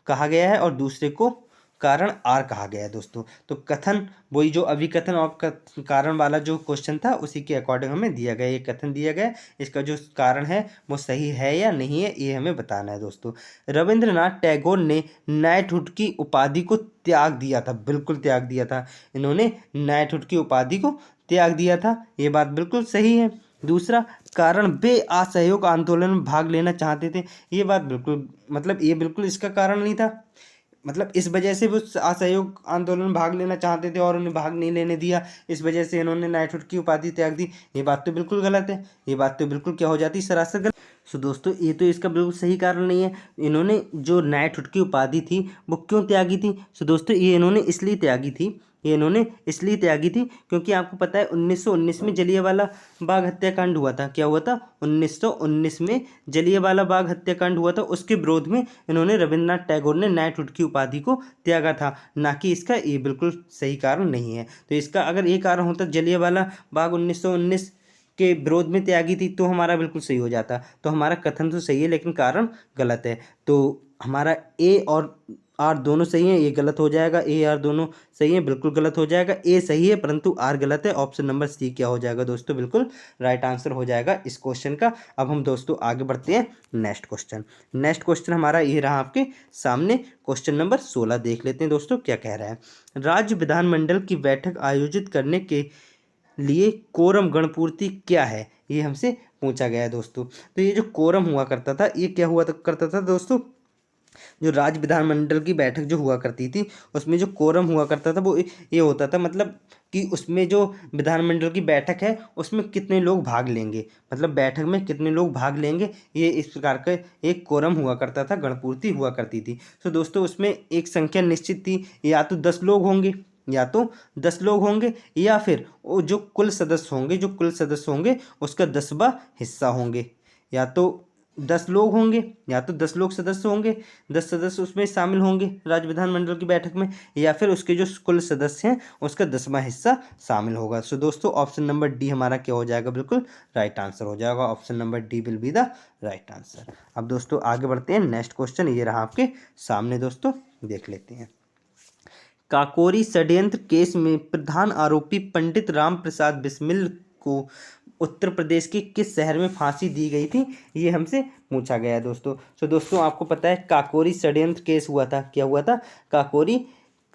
कहा गया है और दूसरे को कारण आर कहा गया है दोस्तों। तो कथन वही जो अभिकथन और कारण वाला जो क्वेश्चन था उसी के अकॉर्डिंग हमें दिया गया, ये कथन दिया गया है, इसका जो कारण है वो सही है या नहीं है ये हमें बताना है दोस्तों। रविंद्रनाथ टैगोर ने नाइटहुड की उपाधि को त्याग दिया था। बिल्कुल त्याग दिया था, इन्होंने नाइटहुड की उपाधि को त्याग दिया था, ये बात बिल्कुल सही है। दूसरा कारण, वे असहयोग आंदोलन में भाग लेना चाहते थे, ये बात बिल्कुल ये बिल्कुल इसका कारण नहीं था। इस वजह से वो असहयोग आंदोलन में भाग लेना चाहते थे और उन्हें भाग नहीं लेने दिया, इस वजह से इन्होंने नाइटहुड की उपाधि त्याग दी, ये बात तो बिल्कुल गलत है। ये बात तो बिल्कुल क्या हो जाती है, सरासर गलत। सो दोस्तों ये तो इसका बिल्कुल सही कारण नहीं है। इन्होंने जो नाइटहुड की उपाधि थी वो क्यों त्यागी थी। सो दोस्तों ये इन्होंने इसलिए त्यागी थी, क्योंकि आपको पता है 1919 में जलियांवाला बाग हत्याकांड हुआ था। क्या हुआ था, 1919 में जलियांवाला बाग हत्याकांड हुआ था। उसके विरोध में इन्होंने, रविंद्रनाथ टैगोर ने नाइटहुड की उपाधि को त्यागा था, ना कि इसका ये बिल्कुल सही कारण नहीं है। तो इसका अगर ये कारण होता जलियांवाला बाग 1919 के विरोध में त्यागी थी तो हमारा बिल्कुल सही हो जाता। तो हमारा कथन तो सही है लेकिन कारण गलत है। तो हमारा ए और आर दोनों सही है, ये गलत हो जाएगा। ए आर दोनों सही है, बिल्कुल गलत हो जाएगा। ए सही है परंतु आर गलत है। ऑप्शन नंबर सी क्या हो जाएगा दोस्तों, बिल्कुल राइट आंसर हो जाएगा इस क्वेश्चन का। अब हम दोस्तों आगे बढ़ते हैं। नेक्स्ट क्वेश्चन हमारा ये रहा आपके सामने, क्वेश्चन नंबर 16 देख लेते हैं दोस्तों क्या कह रहा है। राज्य विधानमंडल की बैठक आयोजित करने के लिए कोरम गणपूर्ति क्या है, ये हमसे पूछा गया है दोस्तों। तो ये जो कोरम हुआ करता था, ये क्या हुआ करता था दोस्तों, जो राज्य विधानमंडल की बैठक जो हुआ करती थी उसमें जो कोरम हुआ करता था वो ये होता था, कि उसमें जो विधानमंडल की बैठक है उसमें कितने लोग भाग लेंगे, बैठक में कितने लोग भाग लेंगे, ये इस प्रकार का एक कोरम हुआ करता था, गणपूर्ति हुआ करती थी। तो दोस्तों उसमें एक संख्या निश्चित थी, या तो 10 लोग होंगे, या फिर वो जो कुल सदस्य होंगे उसका 10वां हिस्सा होंगे, या तो 10 लोग होंगे या तो 10 लोग सदस्य होंगे, 10 सदस्य उसमें शामिल होंगे राज्य विधानमंडल की बैठक में, या फिर उसके जो कुल सदस्य हैं उसका 10वां हिस्सा शामिल होगा। सो दोस्तों ऑप्शन नंबर डी हमारा क्या हो जाएगा, बिल्कुल राइट आंसर हो जाएगा। Option number D will be the right answer. अब दोस्तों आगे बढ़ते हैं। नेक्स्ट क्वेश्चन ये रहा आपके सामने दोस्तों, देख लेते हैं। काकोरी षड्यंत्र केस में प्रधान आरोपी पंडित राम प्रसाद बिस्मिल को उत्तर प्रदेश के किस शहर में फांसी दी गई थी, ये हमसे पूछा गया है दोस्तों। तो दोस्तों आपको पता है काकोरी षड्यंत्र केस हुआ था, क्या हुआ था, काकोरी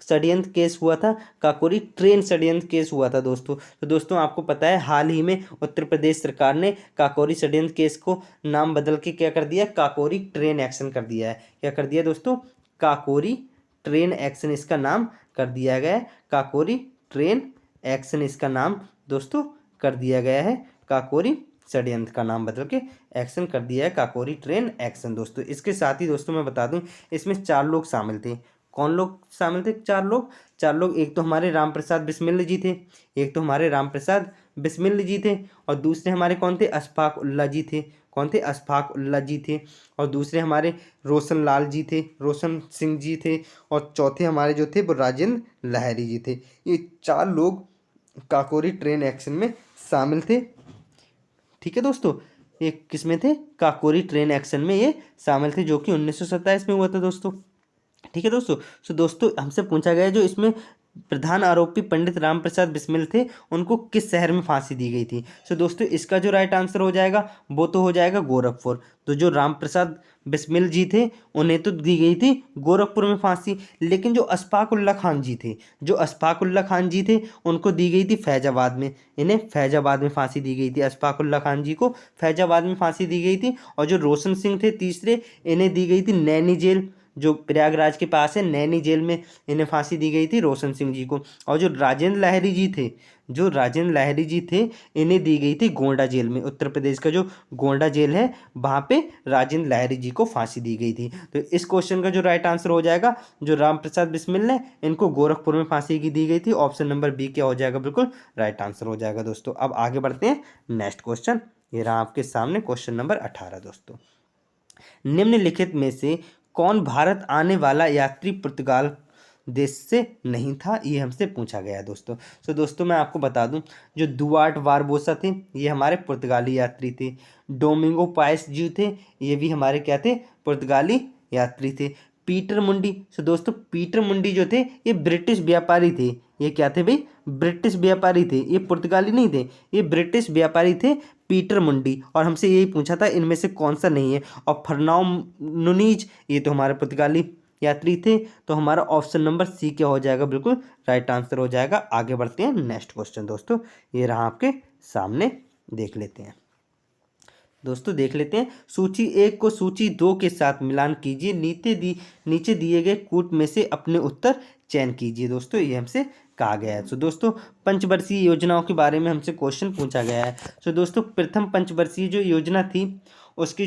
षड्यंत्र केस हुआ था, काकोरी ट्रेन षड्यंत्र केस हुआ था दोस्तों। तो दोस्तों आपको पता है हाल ही में उत्तर प्रदेश सरकार ने काकोरी षड्यंत्र केस को नाम बदल के क्या कर दिया, काकोरी ट्रेन एक्शन कर दिया है। क्या कर दिया दोस्तों, काकोरी ट्रेन एक्शन इसका नाम कर दिया गया है, काकोरी ट्रेन एक्शन इसका नाम दोस्तों कर दिया गया है, काकोरी षड्यंत्र का नाम बदल के एक्शन कर दिया है काकोरी ट्रेन एक्शन दोस्तों। इसके साथ ही दोस्तों मैं बता दूं इसमें 4 लोग शामिल थे। कौन लोग शामिल थे? 4 लोग। एक तो हमारे राम प्रसाद बिस्मिल जी थे, एक तो हमारे राम प्रसाद बिस्मिल जी थे, और दूसरे हमारे कौन थे? अशफाक उल्ला जी थे। कौन थे? अशफाक उल्ला जी थे। और दूसरे हमारे रोशन लाल जी थे, रोशन सिंह जी थे, और चौथे हमारे जो थे वो राजेंद्र लहरी जी थे। ये 4 लोग काकोरी ट्रेन एक्शन में शामिल थे। ठीक है दोस्तों, ये किस में थे? काकोरी ट्रेन एक्शन में ये शामिल थे, जो कि 1927 में हुआ था दोस्तों। ठीक है दोस्तों। सो दोस्तों हमसे पूछा गया जो इसमें प्रधान आरोपी पंडित राम प्रसाद बिस्मिल थे, उनको किस शहर में फांसी दी गई थी? सो दोस्तों इसका जो राइट आंसर हो जाएगा वो तो हो जाएगा गोरखपुर। तो जो राम प्रसाद बिस्मिल जी थे उन्हें तो दी गई थी गोरखपुर में फांसी, लेकिन जो अशफाक उल्ला खान जी थे, उनको दी गई थी फैजाबाद में। इन्हें फैजाबाद में फांसी दी गई थी। अशफाक उल्ला खान जी को फैजाबाद में फांसी दी गई थी। और जो रोशन सिंह थे तीसरे, इन्हें दी गई थी नैनी जेल, जो प्रयागराज के पास है, नैनी जेल में इन्हें फांसी दी गई थी रोशन सिंह जी को। और जो राजेंद्र लहरी जी थे इन्हें दी गई थी गोंडा जेल में। उत्तर प्रदेश का जो गोंडा जेल है वहाँ पे राजेंद्र लहरी जी को फांसी दी गई थी। तो इस क्वेश्चन का जो राइट आंसर हो जाएगा, जो राम प्रसाद बिस्मिल ने इनको गोरखपुर में फांसी की दी गई थी, ऑप्शन नंबर बी क्या हो जाएगा? बिल्कुल राइट आंसर हो जाएगा दोस्तों। अब आगे बढ़ते हैं नेक्स्ट क्वेश्चन। ये रहा आपके सामने क्वेश्चन नंबर 18 दोस्तों। निम्नलिखित में से कौन भारत आने वाला यात्री पुर्तगाल देश से नहीं था? ये हमसे पूछा गया है दोस्तों। तो दोस्तों मैं आपको बता दूं, जो दुआर्ट बारबोसा थे ये हमारे पुर्तगाली यात्री थे। डोमिंगो पायस जी थे, ये भी हमारे क्या थे? पुर्तगाली यात्री थे। पीटर मुंडी, तो दोस्तों पीटर मुंडी जो थे ये ब्रिटिश व्यापारी थे। ये क्या थे भाई? ब्रिटिश व्यापारी थे। ये पुर्तगाली नहीं थे, ये ब्रिटिश व्यापारी थे पीटर मुंडी। और हमसे यही पूछा था इनमें से कौन सा नहीं है। और फरनाओ नुनीज, ये तो हमारे पुर्तगाली यात्री थे। तो हमारा ऑप्शन नंबर सी क्या हो जाएगा? बिल्कुल राइट आंसर हो जाएगा। आगे बढ़ते हैं नेक्स्ट क्वेश्चन दोस्तों। ये रहा आपके सामने, देख लेते हैं दोस्तों, देख लेते हैं। सूची 1 को सूची 2 के साथ मिलान कीजिए, नीचे दिए गए कूट में से अपने उत्तर चयन कीजिए। दोस्तों ये हमसे कहा गया है। सो दोस्तों पंचवर्षीय योजनाओं के बारे में हमसे क्वेश्चन पूछा गया है। सो दोस्तों प्रथम पंचवर्षीय जो योजना थी उसकी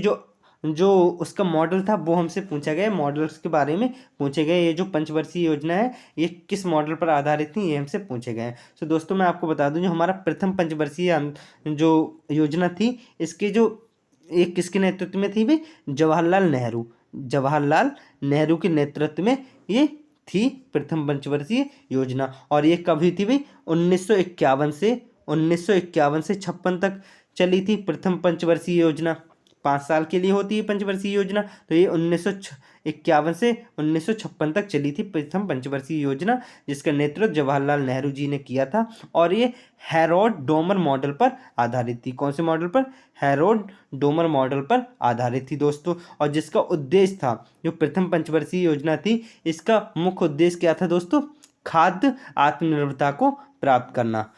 जो उसका मॉडल था वो हमसे पूछा गया है। मॉडल्स के बारे में पूछे गए। ये जो पंचवर्षीय योजना है ये किस मॉडल पर आधारित थी, ये हमसे पूछे गए हैं। सो दोस्तों मैं आपको बता दूं, जो हमारा प्रथम पंचवर्षीय जो योजना थी इसके जो एक किसके नेतृत्व में थी भाई? जवाहरलाल नेहरू के नेतृत्व में ये थी प्रथम पंचवर्षीय योजना। और ये कब हुई थी भाई? 1951 से 56 तक चली थी प्रथम पंचवर्षीय योजना। 5 साल के लिए होती है पंचवर्षीय योजना। तो ये 1951 से 1956 तक चली थी प्रथम पंचवर्षीय योजना, जिसका नेतृत्व जवाहरलाल नेहरू जी ने किया था। और ये हैरोल्ड डोमर मॉडल पर आधारित थी। कौन से मॉडल पर? हैरोल्ड डोमर मॉडल पर आधारित थी दोस्तों। और जिसका उद्देश्य था, जो प्रथम पंचवर्षीय योजना थी इसका मुख्य उद्देश्य क्या था दोस्तों? खाद्य आत्मनिर्भरता को प्राप्त करना।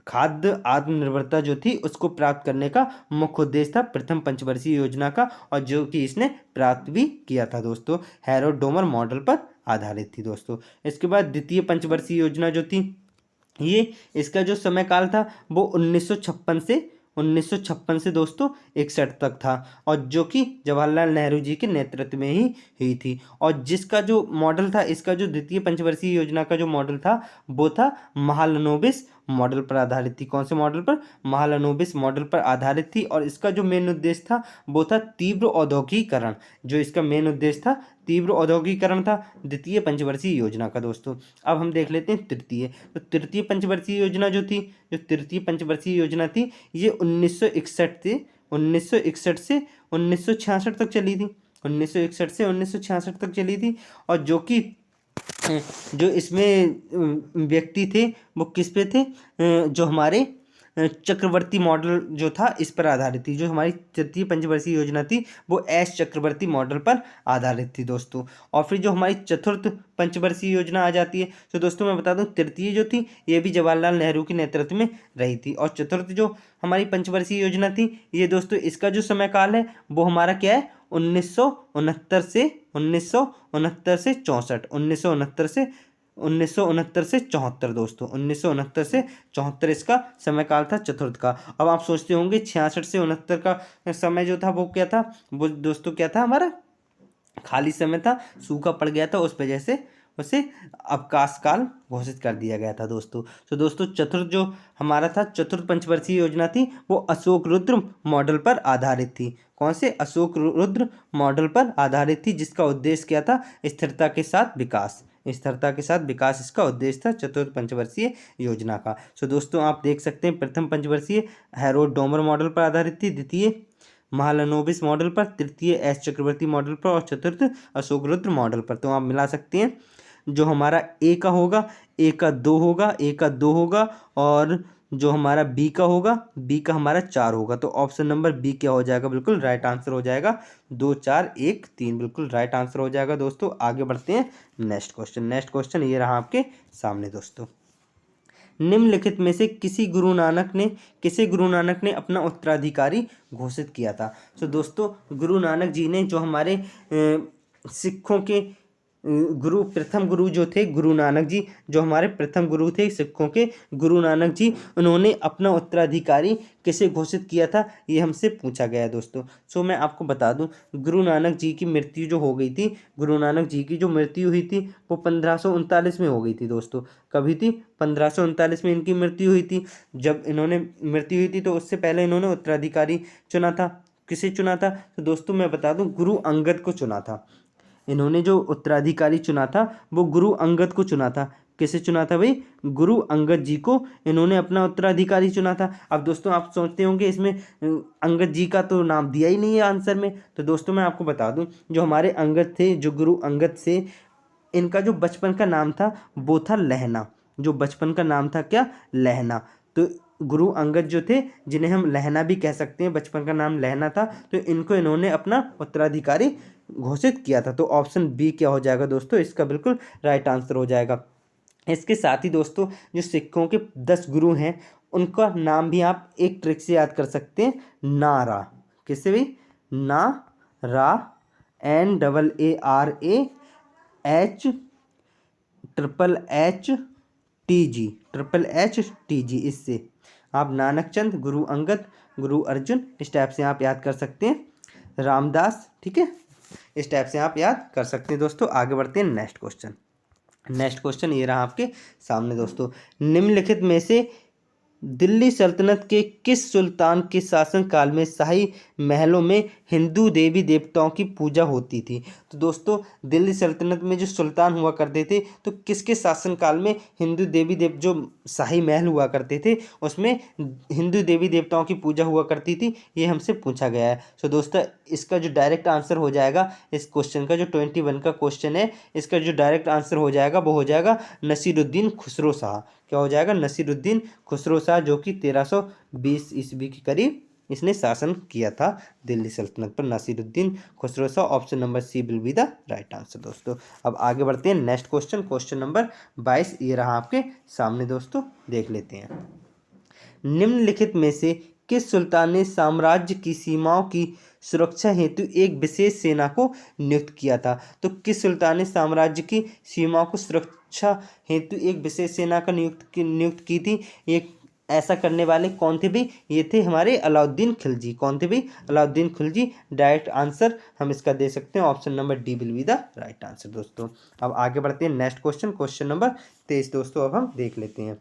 खाद्य आत्मनिर्भरता जो थी उसको प्राप्त करने का मुख्य उद्देश्य था प्रथम पंचवर्षीय योजना का, और जो कि इसने प्राप्त भी किया था दोस्तों। हैरोल्ड डोमर मॉडल पर आधारित थी दोस्तों। इसके बाद द्वितीय पंचवर्षीय योजना जो थी ये, इसका जो समय काल था वो 1956 से दोस्तों 61 तक था, और जो कि जवाहरलाल नेहरू जी के नेतृत्व में ही हुई थी। और जिसका जो मॉडल था, इसका जो द्वितीय पंचवर्षीय योजना का जो मॉडल था वो था महालनोबिस मॉडल पर आधारित थी। कौन से मॉडल पर? महालनोबिस मॉडल पर आधारित थी। और इसका जो मेन उद्देश्य था वो था तीव्र औद्योगिकरण। जो इसका मेन उद्देश्य था तीव्र औद्योगिकरण था द्वितीय पंचवर्षीय योजना का दोस्तों। अब हम देख लेते हैं तृतीय। तो तृतीय पंचवर्षीय योजना जो थी, जो तृतीय पंचवर्षीय योजना थी ये 1961 से 1966 तक चली थी। 1961 से 1966 तक चली थी। और जो इसमें व्यक्ति थे वो किस पे थे? जो हमारे चक्रवर्ती मॉडल जो था इस पर आधारित थी। जो हमारी तृतीय पंचवर्षीय योजना थी वो एस चक्रवर्ती मॉडल पर आधारित थी दोस्तों। और फिर जो हमारी चतुर्थ पंचवर्षीय योजना आ जाती है, तो दोस्तों मैं बता दूं तृतीय जो थी ये भी जवाहरलाल नेहरू के नेतृत्व में रही थी। और चतुर्थ जो हमारी पंचवर्षीय योजना थी ये दोस्तों, इसका जो समय काल है वो हमारा क्या है? 1969 से 64। 1969 से 74 दोस्तों, 1969 से 74 इसका समय काल था चतुर्थ का। अब आप सोचते होंगे 66 से 69 का समय जो था वो क्या था, वो दोस्तों क्या था, हमारा खाली समय था, सूखा पड़ गया था, उस वजह से उसे अवकाश काल घोषित कर दिया गया था दोस्तों। तो दोस्तों चतुर्थ जो हमारा था, चतुर्थ पंचवर्षीय योजना थी, वो अशोक रुद्र मॉडल पर आधारित थी। कौन से? अशोक रुद्र मॉडल पर आधारित थी, जिसका उद्देश्य क्या था? स्थिरता के साथ विकास, स्थिरता के साथ विकास इसका उद्देश्य था चतुर्थ पंचवर्षीय योजना का। सो दोस्तों आप देख सकते हैं, प्रथम पंचवर्षीय हैरोल्ड डोमर मॉडल पर आधारित थी, द्वितीय महालनोबिस मॉडल पर, तृतीय एस चक्रवर्ती मॉडल पर और चतुर्थ अशोक रुद्र मॉडल पर। तो आप मिला सकते हैं, जो हमारा ए का होगा, ए का 2 होगा, ए का 2 होगा, और जो हमारा बी का होगा, बी का हमारा 4 होगा। तो ऑप्शन नंबर बी क्या हो जाएगा? बिल्कुल राइट आंसर हो जाएगा, 2 4 1 3 बिल्कुल राइट आंसर हो जाएगा दोस्तों। आगे बढ़ते हैं नेक्स्ट क्वेश्चन। नेक्स्ट क्वेश्चन ये रहा आपके सामने दोस्तों। निम्नलिखित में से किसी गुरु नानक ने अपना उत्तराधिकारी घोषित किया था? तो दोस्तों गुरु नानक जी ने, जो हमारे सिखों के प्रथम गुरु जो थे गुरु नानक जी, जो हमारे प्रथम गुरु थे सिखों के गुरु नानक जी, उन्होंने अपना उत्तराधिकारी किसे घोषित किया था, ये हमसे पूछा गया है दोस्तों। सो मैं आपको बता दूं, गुरु नानक जी की मृत्यु जो हो गई थी, गुरु नानक जी की जो मृत्यु हुई थी वो 1539 में हो गई थी दोस्तों। कभी थी? 1539 में इनकी मृत्यु हुई थी। जब इन्होंने मृत्यु हुई थी तो उससे पहले इन्होंने उत्तराधिकारी चुना था। किसे चुना था? तो दोस्तों मैं बता दूं, गुरु अंगद को चुना था। इन्होंने जो उत्तराधिकारी चुना था वो गुरु अंगद को चुना था। किसे चुना था भाई? गुरु अंगद जी को इन्होंने अपना उत्तराधिकारी चुना था। अब दोस्तों आप सोचते होंगे इसमें अंगद जी का तो नाम दिया ही नहीं है आंसर में। तो दोस्तों मैं आपको बता दूं, जो हमारे अंगद थे, जो गुरु अंगद से, इनका जो बचपन का नाम था वो था लहना। जो बचपन का नाम था क्या? लहना। तो गुरु अंगद जो थे, जिन्हें हम लहना भी कह सकते हैं, बचपन का नाम लहना था, तो इनको इन्होंने अपना उत्तराधिकारी घोषित किया था। तो ऑप्शन बी क्या हो जाएगा दोस्तों? इसका बिल्कुल राइट आंसर हो जाएगा। इसके साथ ही दोस्तों, जो सिखों के 10 गुरु हैं, उनका नाम भी आप एक ट्रिक से याद कर सकते हैं, नारा। किससे भी? ना रा, NAARA HHTG, इससे आप नानक चंद, गुरु अंगद, गुरु अर्जुन, इस टाइप से आप याद कर सकते हैं। रामदास, ठीक है, इस टाइप से आप याद कर सकते हैं दोस्तों। आगे बढ़ते हैं नेक्स्ट क्वेश्चन। नेक्स्ट क्वेश्चन ये रहा आपके सामने दोस्तों। निम्नलिखित में से दिल्ली सल्तनत के किस सुल्तान के शासनकाल में शाही महलों में हिंदू देवी देवताओं की पूजा होती थी? तो दोस्तों दिल्ली सल्तनत में जो सुल्तान हुआ करते थे, तो किसके शासनकाल में हिंदू देवी देव जो शाही महल हुआ करते थे उसमें हिंदू देवी देवताओं की पूजा हुआ करती थी, ये हमसे पूछा गया है। सो दोस्तों इसका जो डायरेक्ट आंसर हो जाएगा इस क्वेश्चन का, जो 21 का क्वेश्चन है, इसका जो डायरेक्ट आंसर हो जाएगा वो हो जाएगा नसीरुद्दीन खुसरो शाह। क्या हो जाएगा? नसीरुद्दीन खुसरो शाह, जो कि 1320 ईस्वी के करीब इसने शासन किया था दिल्ली सल्तनत पर। Nasiruddin Khusro Shah, option number C will be the right answer दोस्तों। अब आगे बढ़ते हैं नेक्स्ट क्वेश्चन, क्वेश्चन नंबर 22 ये रहा आपके सामने दोस्तों, देख लेते हैं। निम्नलिखित में से किस सुल्तान ने साम्राज्य की सीमाओं की सुरक्षा हेतु एक विशेष सेना को नियुक्त किया था? तो किस सुल्तान ने साम्राज्य की सीमाओं को सुरक्षा हेतु एक विशेष सेना का नियुक्त की थी? एक ऐसा करने वाले कौन थे भी? ये थे हमारे अलाउद्दीन खिलजी। कौन थे भी? अलाउद्दीन खिलजी। डायरेक्ट आंसर हम इसका दे सकते हैं, option number D will be the right answer दोस्तों। अब आगे बढ़ते हैं नेक्स्ट क्वेश्चन, क्वेश्चन नंबर 23 दोस्तों, अब हम देख लेते हैं।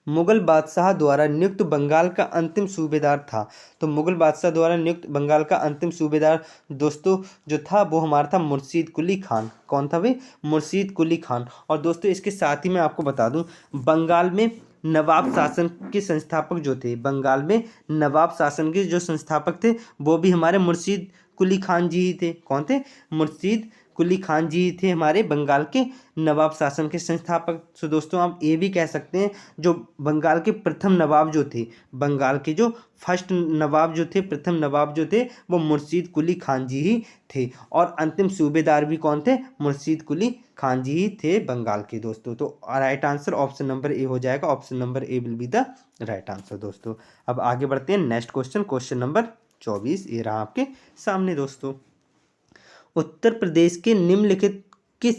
मुगल बादशाह द्वारा नियुक्त बंगाल का अंतिम सूबेदार था? तो मुगल बादशाह द्वारा नियुक्त बंगाल का अंतिम सूबेदार दोस्तों जो था वो हमारा था मुर्शीद कुली खान। कौन था भाई? मुर्शीद कुली खान। और दोस्तों इसके साथ ही मैं आपको बता दूं, बंगाल में नवाब शासन के संस्थापक जो थे, बंगाल में नवाब शासन के जो संस्थापक थे वो भी हमारे मुर्शीद कुली खान जी ही थे। कौन थे? मुर्शीद कुली खान जी थे हमारे बंगाल के नवाब शासन के संस्थापक। सो दोस्तों आप ये भी कह सकते हैं, जो बंगाल के प्रथम नवाब जो थे, बंगाल के जो फर्स्ट नवाब जो थे, प्रथम नवाब जो थे, वो मुर्शीद कुली खान जी ही थे। और अंतिम सूबेदार भी कौन थे? मुर्शीद कुली खान जी ही थे बंगाल के दोस्तों। तो right answer option number A हो जाएगा, option number A will be the right answer दोस्तों। अब आगे बढ़ते हैं नेक्स्ट क्वेश्चन, क्वेश्चन नंबर 24 ये रहा आपके सामने दोस्तों। उत्तर प्रदेश के निम्नलिखित किस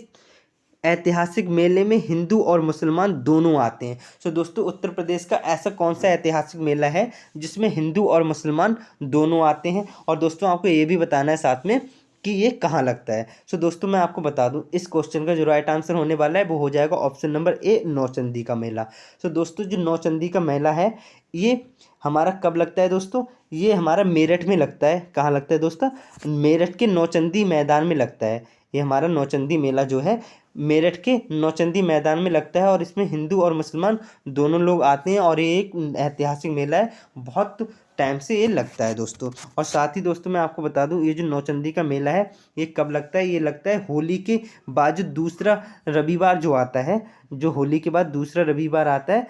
ऐतिहासिक मेले में हिंदू और मुसलमान दोनों आते हैं। सो दोस्तों उत्तर प्रदेश का ऐसा कौन सा ऐतिहासिक मेला है जिसमें हिंदू और मुसलमान दोनों आते हैं? और दोस्तों आपको ये भी बताना है साथ में कि ये कहाँ लगता है। सो दोस्तों मैं आपको बता दूं, इस क्वेश्चन का जो राइट आंसर होने वाला है वो हो जाएगा ऑप्शन नंबर ए, नौचंदी का मेला। सो दोस्तों जो नौचंदी का मेला है ये हमारा कब लगता है दोस्तों? ये हमारा मेरठ में लगता है। कहाँ लगता है दोस्तों? मेरठ के नौचंदी मैदान में लगता है। ये हमारा नौचंदी मेला जो है मेरठ के नौचंदी मैदान में लगता है और इसमें हिंदू और मुसलमान दोनों लोग आते हैं और ये एक ऐतिहासिक मेला है, बहुत टाइम से ये लगता है दोस्तों। और साथ ही दोस्तों मैं आपको बता दूं, ये जो नौचंदी का मेला है ये कब लगता है? ये लगता है होली के बाद जो दूसरा रविवार जो आता है, जो होली के बाद दूसरा रविवार आता है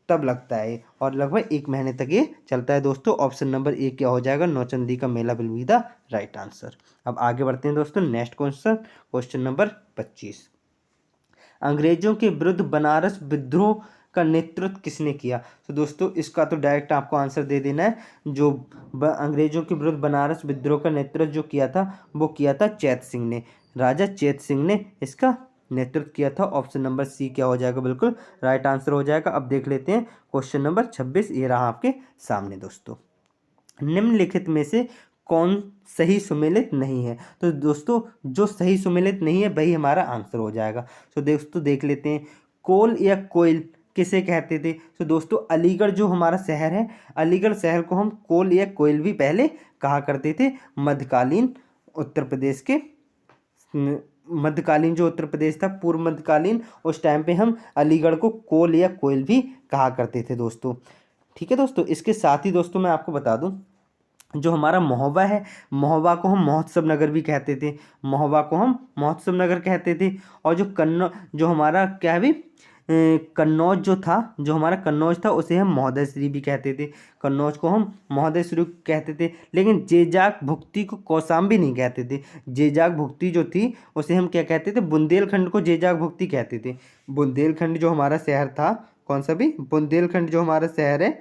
तब लगता है और लगभग 1 महीने तक ये चलता है दोस्तों। ऑप्शन नंबर ए क्या हो जाएगा? नौचंदी का मेला will be the right answer. अब आगे बढ़ते हैं दोस्तों नेक्स्ट क्वेश्चन, क्वेश्चन नंबर 25। अंग्रेजों के विरुद्ध बनारस विद्रोह का नेतृत्व किसने किया? तो दोस्तों इसका तो डायरेक्ट आपको आंसर दे देना है। जो अंग्रेजों के विरुद्ध बनारस विद्रोह का नेतृत्व जो किया था वो किया था चैत सिंह ने। राजा चैत सिंह ने इसका नेतृत्व किया था। ऑप्शन नंबर सी क्या हो जाएगा? बिल्कुल राइट आंसर हो जाएगा। अब देख लेते हैं क्वेश्चन नंबर 26, ये रहा आपके सामने दोस्तों। निम्नलिखित में से कौन सही सुमेलित नहीं है? तो दोस्तों जो सही सुमेलित नहीं है वही हमारा आंसर हो जाएगा। तो दोस्तों देख लेते हैं, कोल या कोयल किसे कहते थे? तो दोस्तों अलीगढ़ जो हमारा शहर है, अलीगढ़ शहर को हम कोल या कोयल भी पहले कहा करते थे। मध्यकालीन उत्तर प्रदेश के मध्यकालीन जो उत्तर प्रदेश था, पूर्व मध्यकालीन, उस टाइम पे हम अलीगढ़ को कोल या कोयल भी कहा करते थे दोस्तों। ठीक है दोस्तों, इसके साथ ही दोस्तों मैं आपको बता दूं, जो हमारा महोबा है, महोबा को हम महोत्सव नगर भी कहते थे। महोबा को हम महोत्सव नगर कहते थे। और जो कन्नौज, जो हमारा क्या है भी कन्नौज जो था, जो हमारा कन्नौज था उसे हम महोदय श्री भी कहते थे। कन्नौज को हम महोदय श्री कहते थे। लेकिन जेजाक भुक्ती को कौसाम्बी नहीं कहते थे। जेजाक भुक्ती जो थी उसे हम क्या कहते थे? बुंदेलखंड को जेजाक भुक्ती कहते थे। बुंदेलखंड जो हमारा शहर था, कौन सा भी? बुंदेलखंड जो हमारा शहर है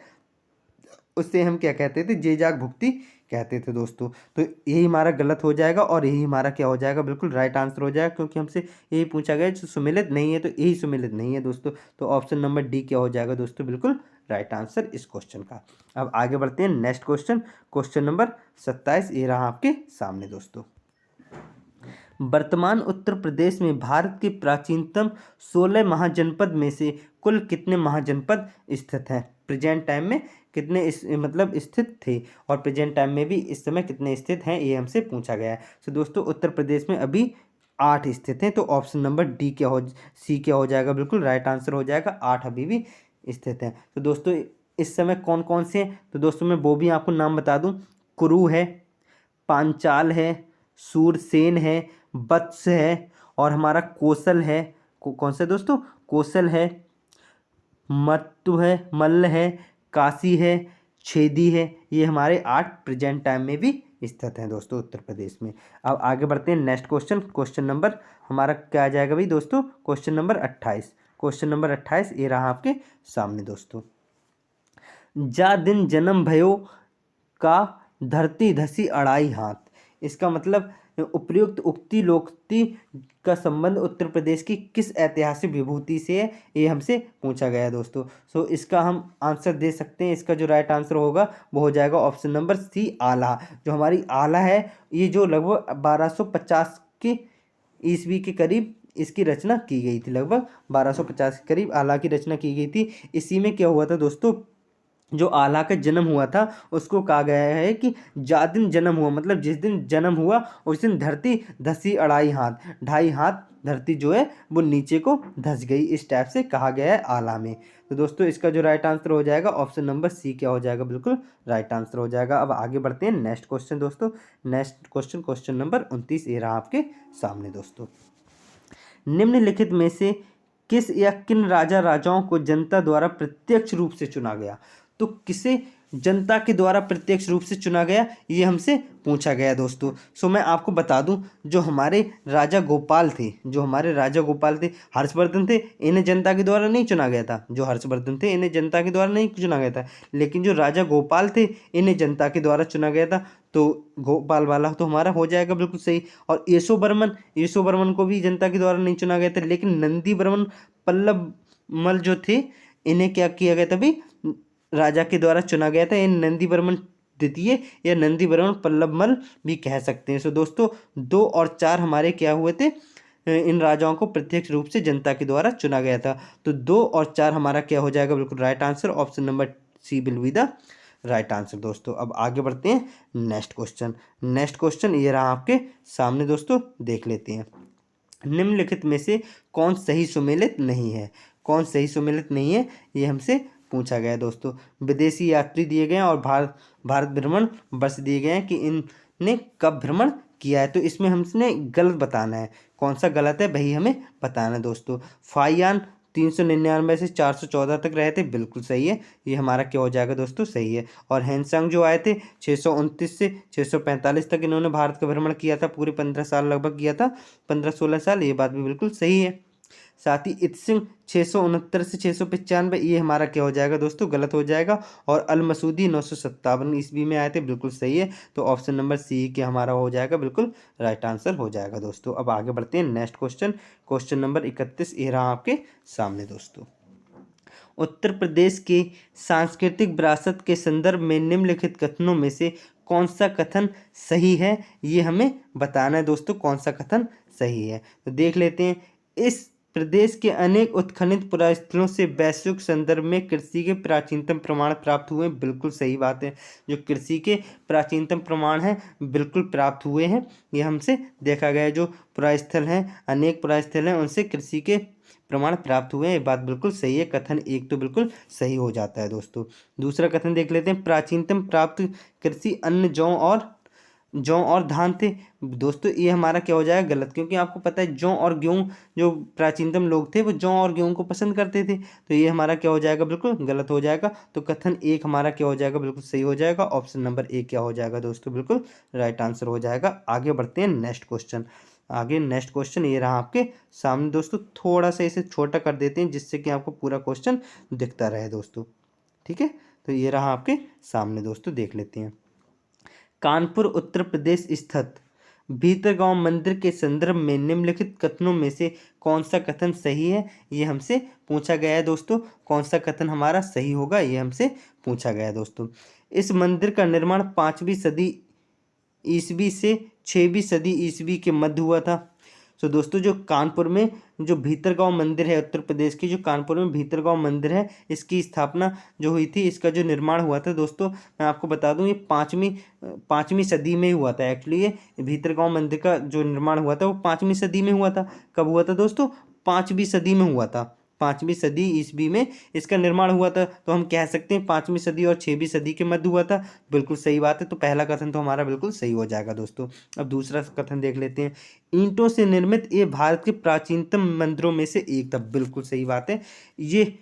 उससे हम क्या कहते थे? जेजाक भुक्ती कहते थे दोस्तों। तो यही हमारा गलत हो जाएगा और यही हमारा क्या हो जाएगा? बिल्कुल राइट आंसर हो जाएगा, क्योंकि हमसे यही पूछा गया जो सुमेलित नहीं है, तो यही सुमेलित नहीं है दोस्तों। तो ऑप्शन नंबर डी क्या हो जाएगा दोस्तों? बिल्कुल राइट आंसर इस क्वेश्चन का। अब आगे बढ़ते हैं नेक्स्ट क्वेश्चन, क्वेश्चन नंबर 27, ये रहा आपके सामने दोस्तों। वर्तमान उत्तर प्रदेश में भारत के प्राचीनतम 16 महाजनपद में से कुल कितने महाजनपद स्थित हैं? प्रेजेंट टाइम में कितने मतलब स्थित थे और प्रेजेंट टाइम में भी इस समय कितने स्थित हैं, ये हमसे पूछा गया है। तो दोस्तों उत्तर प्रदेश में अभी 8 स्थित हैं। तो ऑप्शन नंबर डी क्या हो, सी क्या हो जाएगा? बिल्कुल राइट आंसर हो जाएगा, 8 अभी भी स्थित हैं। तो दोस्तों इस समय कौन कौन से हैं? तो दोस्तों मैं वो भी आपको नाम बता दूं, कुरु है, पांचाल है, सूरसेन है, वत्स है और हमारा कौशल है। कौन सा दोस्तों? कौशल है, मत्तु है, मल्ल है, काशी है, छेदी है। ये हमारे 8 प्रेजेंट टाइम में भी स्थित हैं दोस्तों उत्तर प्रदेश में। अब आगे बढ़ते हैं नेक्स्ट क्वेश्चन, क्वेश्चन नंबर हमारा क्या आ जाएगा भाई दोस्तों? Question number 28। क्वेश्चन नंबर 28 ये रहा आपके सामने दोस्तों। जा दिन जन्म भयो का धरती धसी अढ़ाई हाथ, इसका मतलब उपयुक्त उक्ति लोकोक्ति का संबंध उत्तर प्रदेश की किस ऐतिहासिक विभूति से है, ये हमसे पूछा गया है दोस्तों। सो इसका हम आंसर दे सकते हैं। इसका जो राइट आंसर होगा वो हो जाएगा ऑप्शन नंबर सी, आला। जो हमारी आला है ये जो लगभग 1250 के ईस्वी के करीब इसकी रचना की गई थी। लगभग 1250 के करीब आला की रचना की गई थी। इसी में क्या हुआ था दोस्तों, जो आला का जन्म हुआ था उसको कहा गया है कि जा दिन जन्म हुआ, मतलब जिस दिन जन्म हुआ उस दिन धरती धसी अढ़ाई हाथ, 2.5 हाथ धरती जो है वो नीचे को धस गई, इस टाइप से कहा गया है आला में। तो दोस्तों इसका जो राइट आंसर हो जाएगा ऑप्शन नंबर सी क्या हो जाएगा? बिल्कुल राइट आंसर हो जाएगा। अब आगे बढ़ते हैं नेक्स्ट क्वेश्चन दोस्तों। नेक्स्ट क्वेश्चन, क्वेश्चन नंबर 29 ये रहा आपके सामने दोस्तों। निम्नलिखित में से किस या किन राजा राजाओं को जनता द्वारा प्रत्यक्ष रूप से चुना गया? तो किसे जनता के द्वारा प्रत्यक्ष रूप से चुना गया, ये हमसे पूछा गया दोस्तों। सो मैं आपको बता दूं, जो हमारे राजा गोपाल थे, हर्षवर्धन थे, इन्हें जनता के द्वारा नहीं चुना गया था। जो हर्षवर्धन थे इन्हें जनता के द्वारा नहीं चुना गया था, लेकिन जो राजा गोपाल थे इन्हें जनता के द्वारा चुना गया था। तो गोपाल वाला तो हमारा हो जाएगा बिल्कुल सही। और यशो बर्मन को भी जनता के द्वारा नहीं चुना गया था, लेकिन नंदी बर्मन पल्लव मल जो थे इन्हें क्या किया गया था भी, राजा के द्वारा चुना गया था। इन नंदी बर्मन द्वितीय या नंदी बर्मन पल्लवमल भी कह सकते हैं। सो दोस्तों 2 और 4 हमारे क्या हुए थे, इन राजाओं को प्रत्यक्ष रूप से जनता के द्वारा चुना गया था। तो 2 और 4 हमारा क्या हो जाएगा, बिल्कुल right answer, option number C will be the right answer दोस्तों। अब आगे बढ़ते हैं नेक्स्ट क्वेश्चन ये रहा आपके सामने दोस्तों, देख लेते हैं। निम्नलिखित में से कौन सही सुमेलित नहीं है, ये हमसे पूछा गया है दोस्तों। विदेशी यात्री दिए गए हैं और भारत भ्रमण वर्ष दिए गए हैं कि इनने कब भ्रमण किया है। तो इसमें हमने गलत बताना है, कौन सा गलत है वही हमें बताना है दोस्तों। फाइयान 399 से 414 तक रहे थे, बिल्कुल सही है, ये हमारा क्या हो जाएगा दोस्तों, सही है। और हैंसंग जो आए थे 629 से 645 तक इन्होंने भारत का भ्रमण किया था, पूरे 15 साल लगभग किया था, 15-16 साल, ये बात भी बिल्कुल सही है। साथ ही इत्सिंग 669 से 695, ये हमारा क्या हो जाएगा दोस्तों, गलत हो जाएगा। और अल मसूदी 957 ईस्वी में आए थे, बिल्कुल सही है। तो ऑप्शन नंबर सी के हमारा हो जाएगा बिल्कुल राइट आंसर हो जाएगा दोस्तों। अब आगे बढ़ते हैं नेक्स्ट क्वेश्चन नंबर 31 ये रहा आपके सामने दोस्तों। उत्तर प्रदेश के सांस्कृतिक विरासत के संदर्भ में निम्नलिखित कथनों में से कौन सा कथन सही है, ये हमें बताना है दोस्तों, कौन सा कथन सही है। तो देख लेते हैं। इस प्रदेश के अनेक उत्खनित पुरास्थलों से वैश्विक संदर्भ में कृषि के प्राचीनतम प्रमाण प्राप्त हुए, बिल्कुल सही बात है। जो कृषि के प्राचीनतम प्रमाण हैं बिल्कुल प्राप्त हुए हैं, ये हमसे देखा गया है। जो पुरास्थल हैं, अनेक पुरास्थल हैं, उनसे कृषि के प्रमाण प्राप्त हुए हैं, ये बात बिल्कुल सही है। कथन एक तो बिल्कुल सही हो जाता है दोस्तों। दूसरा कथन देख लेते हैं। प्राचीनतम प्राप्त कृषि अन्न जौ और धान थे, दोस्तों ये हमारा क्या हो जाएगा, गलत, क्योंकि आपको पता है जौ और गेहूँ, जो प्राचीनतम लोग थे वो जौ और गेहूँ को पसंद करते थे, तो ये हमारा क्या हो जाएगा, बिल्कुल गलत हो जाएगा। तो कथन एक हमारा क्या हो जाएगा, बिल्कुल सही हो जाएगा। ऑप्शन नंबर ए क्या हो जाएगा दोस्तों, बिल्कुल राइट आंसर हो जाएगा। आगे बढ़ते हैं नेक्स्ट क्वेश्चन ये रहा आपके सामने दोस्तों। थोड़ा सा इसे छोटा कर देते हैं जिससे कि आपको पूरा क्वेश्चन दिखता रहे दोस्तों, ठीक है। तो ये रहा आपके सामने दोस्तों, देख लेते हैं। कानपुर उत्तर प्रदेश स्थित भीतरगांव मंदिर के संदर्भ में निम्नलिखित कथनों में से कौन सा कथन सही है, ये हमसे पूछा गया है दोस्तों। कौन सा कथन हमारा सही होगा, ये हमसे पूछा गया है दोस्तों। इस मंदिर का निर्माण 5वीं सदी ईस्वी से 6वीं सदी ईस्वी के मध्य हुआ था। तो दोस्तों जो कानपुर में जो भीतरगांव मंदिर है, उत्तर प्रदेश की जो कानपुर में भीतरगांव मंदिर है, इसकी स्थापना जो हुई थी, इसका जो निर्माण हुआ था दोस्तों, मैं आपको बता दूं, ये पाँचवीं सदी में हुआ था। एक्चुअली ये भीतरगांव मंदिर का जो निर्माण हुआ था वो 5वीं सदी में हुआ था। कब हुआ था दोस्तों, 5वीं सदी में हुआ था, 5वीं सदी ईस्वी में इसका निर्माण हुआ था। तो हम कह सकते हैं 5वीं सदी और 6वीं सदी के मध्य हुआ था, बिल्कुल सही बात है। तो पहला कथन तो हमारा बिल्कुल सही हो जाएगा दोस्तों। अब दूसरा कथन देख लेते हैं। ईंटों से निर्मित ये भारत के प्राचीनतम मंदिरों में से एक था, बिल्कुल सही बात है। ये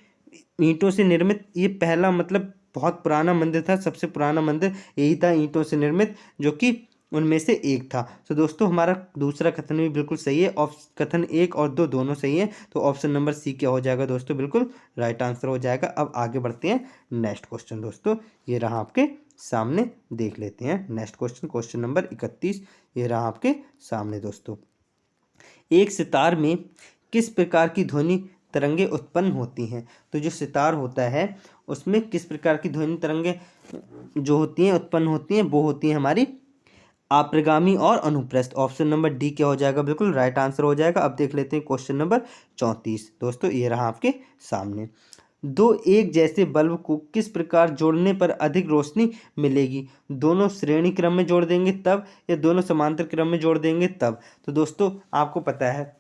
ईंटों से निर्मित ये पहला मतलब बहुत पुराना मंदिर था, सबसे पुराना मंदिर यही था ईंटों से निर्मित, जो कि उनमें से एक था। तो दोस्तों हमारा दूसरा कथन भी बिल्कुल सही है। कथन 1 और 2 दोनों सही है। तो ऑप्शन नंबर सी क्या हो जाएगा दोस्तों, बिल्कुल राइट आंसर हो जाएगा। अब आगे बढ़ते हैं नेक्स्ट क्वेश्चन दोस्तों, ये रहा आपके सामने, देख लेते हैं नेक्स्ट क्वेश्चन नंबर 31 ये रहा आपके सामने दोस्तों। एक सितार में किस प्रकार की ध्वनि तरंगे उत्पन्न होती हैं। तो जो सितार होता है उसमें किस प्रकार की ध्वनि तरंगे जो होती हैं उत्पन्न होती हैं, वो होती हैं हमारी आप्रगामी और अनुप्रस्थ। ऑप्शन नंबर डी क्या हो जाएगा, बिल्कुल राइट आंसर हो जाएगा। अब देख लेते हैं क्वेश्चन नंबर 34 दोस्तों, ये रहा आपके सामने। दो एक जैसे बल्ब को किस प्रकार जोड़ने पर अधिक रोशनी मिलेगी। दोनों श्रेणी क्रम में जोड़ देंगे तब, या दोनों समांतर क्रम में जोड़ देंगे तब। तो दोस्तों आपको पता है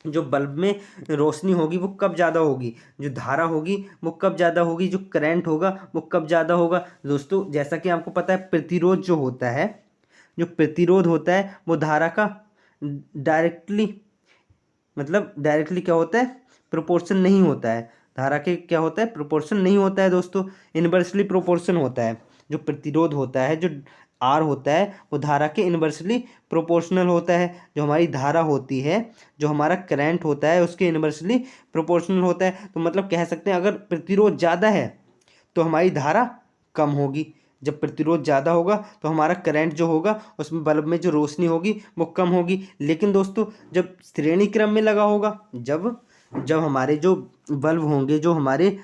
जो बल्ब में रोशनी होगी वो कब ज़्यादा होगी, जो धारा होगी वो कब ज़्यादा होगी, जो करंट होगा वो कब ज़्यादा होगा। दोस्तों जैसा कि आपको पता है प्रतिरोध जो होता है, जो प्रतिरोध होता है वो धारा का डायरेक्टली क्या होता है, प्रोपोर्शन नहीं होता है। धारा के क्या होता है, प्रोपोर्शन नहीं होता है दोस्तों, इन्वर्सली प्रोपोर्शन होता है। जो प्रतिरोध होता है, जो आर होता है, वो धारा के इन्वर्सली प्रोपोर्शनल होता है। जो हमारी धारा होती है, जो हमारा करंट होता है, उसके इन्वर्सली प्रोपोर्शनल होता है। तो मतलब कह सकते हैं अगर प्रतिरोध ज़्यादा है तो हमारी धारा कम होगी, जब प्रतिरोध ज़्यादा होगा तो हमारा करंट जो होगा उसमें बल्ब में जो रोशनी होगी वो कम होगी। लेकिन दोस्तों जब श्रेणी क्रम में लगा होगा, जब जब हमारे जो बल्ब होंगे, जो हमारे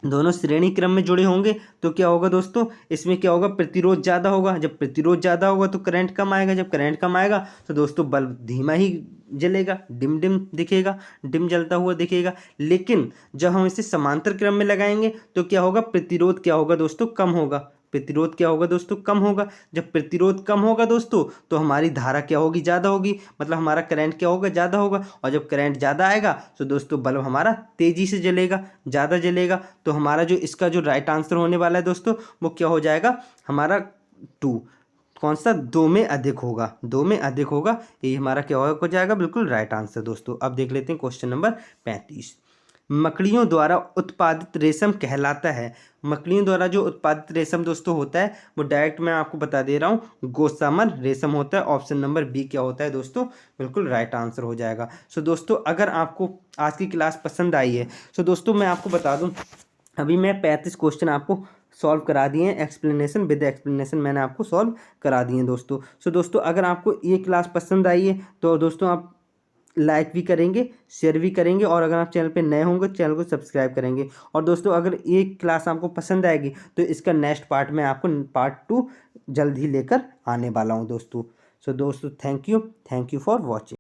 दोनों श्रेणी क्रम में जुड़े होंगे, तो क्या होगा दोस्तों, इसमें क्या होगा, प्रतिरोध ज़्यादा होगा। जब प्रतिरोध ज़्यादा होगा तो करंट कम आएगा, जब करंट कम आएगा तो दोस्तों बल्ब धीमा ही जलेगा, डिम डिम दिखेगा, डिम जलता हुआ दिखेगा। लेकिन जब हम इसे समांतर क्रम में लगाएंगे तो क्या होगा, प्रतिरोध क्या होगा दोस्तों, कम होगा। प्रतिरोध क्या होगा दोस्तों, कम होगा। जब प्रतिरोध कम होगा दोस्तों तो हमारी धारा क्या होगी, ज़्यादा होगी, मतलब हमारा करंट क्या होगा, ज़्यादा होगा। और जब करंट ज़्यादा आएगा तो दोस्तों बल्ब हमारा तेज़ी से जलेगा, ज़्यादा जलेगा। तो हमारा जो इसका जो राइट आंसर होने वाला है दोस्तों, वो क्या हो जाएगा हमारा 2। कौन सा, 2 में अधिक होगा, 2 में अधिक होगा, ये हमारा क्या हो जाएगा, बिल्कुल राइट आंसर दोस्तों। अब देख लेते हैं क्वेश्चन नंबर 35। मकड़ियों द्वारा उत्पादित रेशम कहलाता है। मकड़ियों द्वारा जो उत्पादित रेशम दोस्तों होता है वो डायरेक्ट मैं आपको बता दे रहा हूँ, गोसामन रेशम होता है। ऑप्शन नंबर बी क्या होता है दोस्तों, बिल्कुल राइट आंसर हो जाएगा। सो दोस्तों अगर आपको आज की क्लास पसंद आई है, सो दोस्तों मैं आपको बता दूँ, अभी मैं 35 क्वेश्चन आपको सॉल्व करा दिए हैं, एक्सप्लेनेशन विद एक्सप्लेनेशन मैंने आपको सॉल्व करा दिए हैं दोस्तों। सो दोस्तों अगर आपको ये क्लास पसंद आई है तो दोस्तों आप लाइक भी करेंगे, शेयर भी करेंगे, और अगर आप चैनल पे नए होंगे तो चैनल को सब्सक्राइब करेंगे। और दोस्तों अगर ये क्लास आपको पसंद आएगी तो इसका नेक्स्ट पार्ट में आपको पार्ट 2 जल्द ही लेकर आने वाला हूँ दोस्तों। सो दोस्तों थैंक यू फॉर वॉचिंग।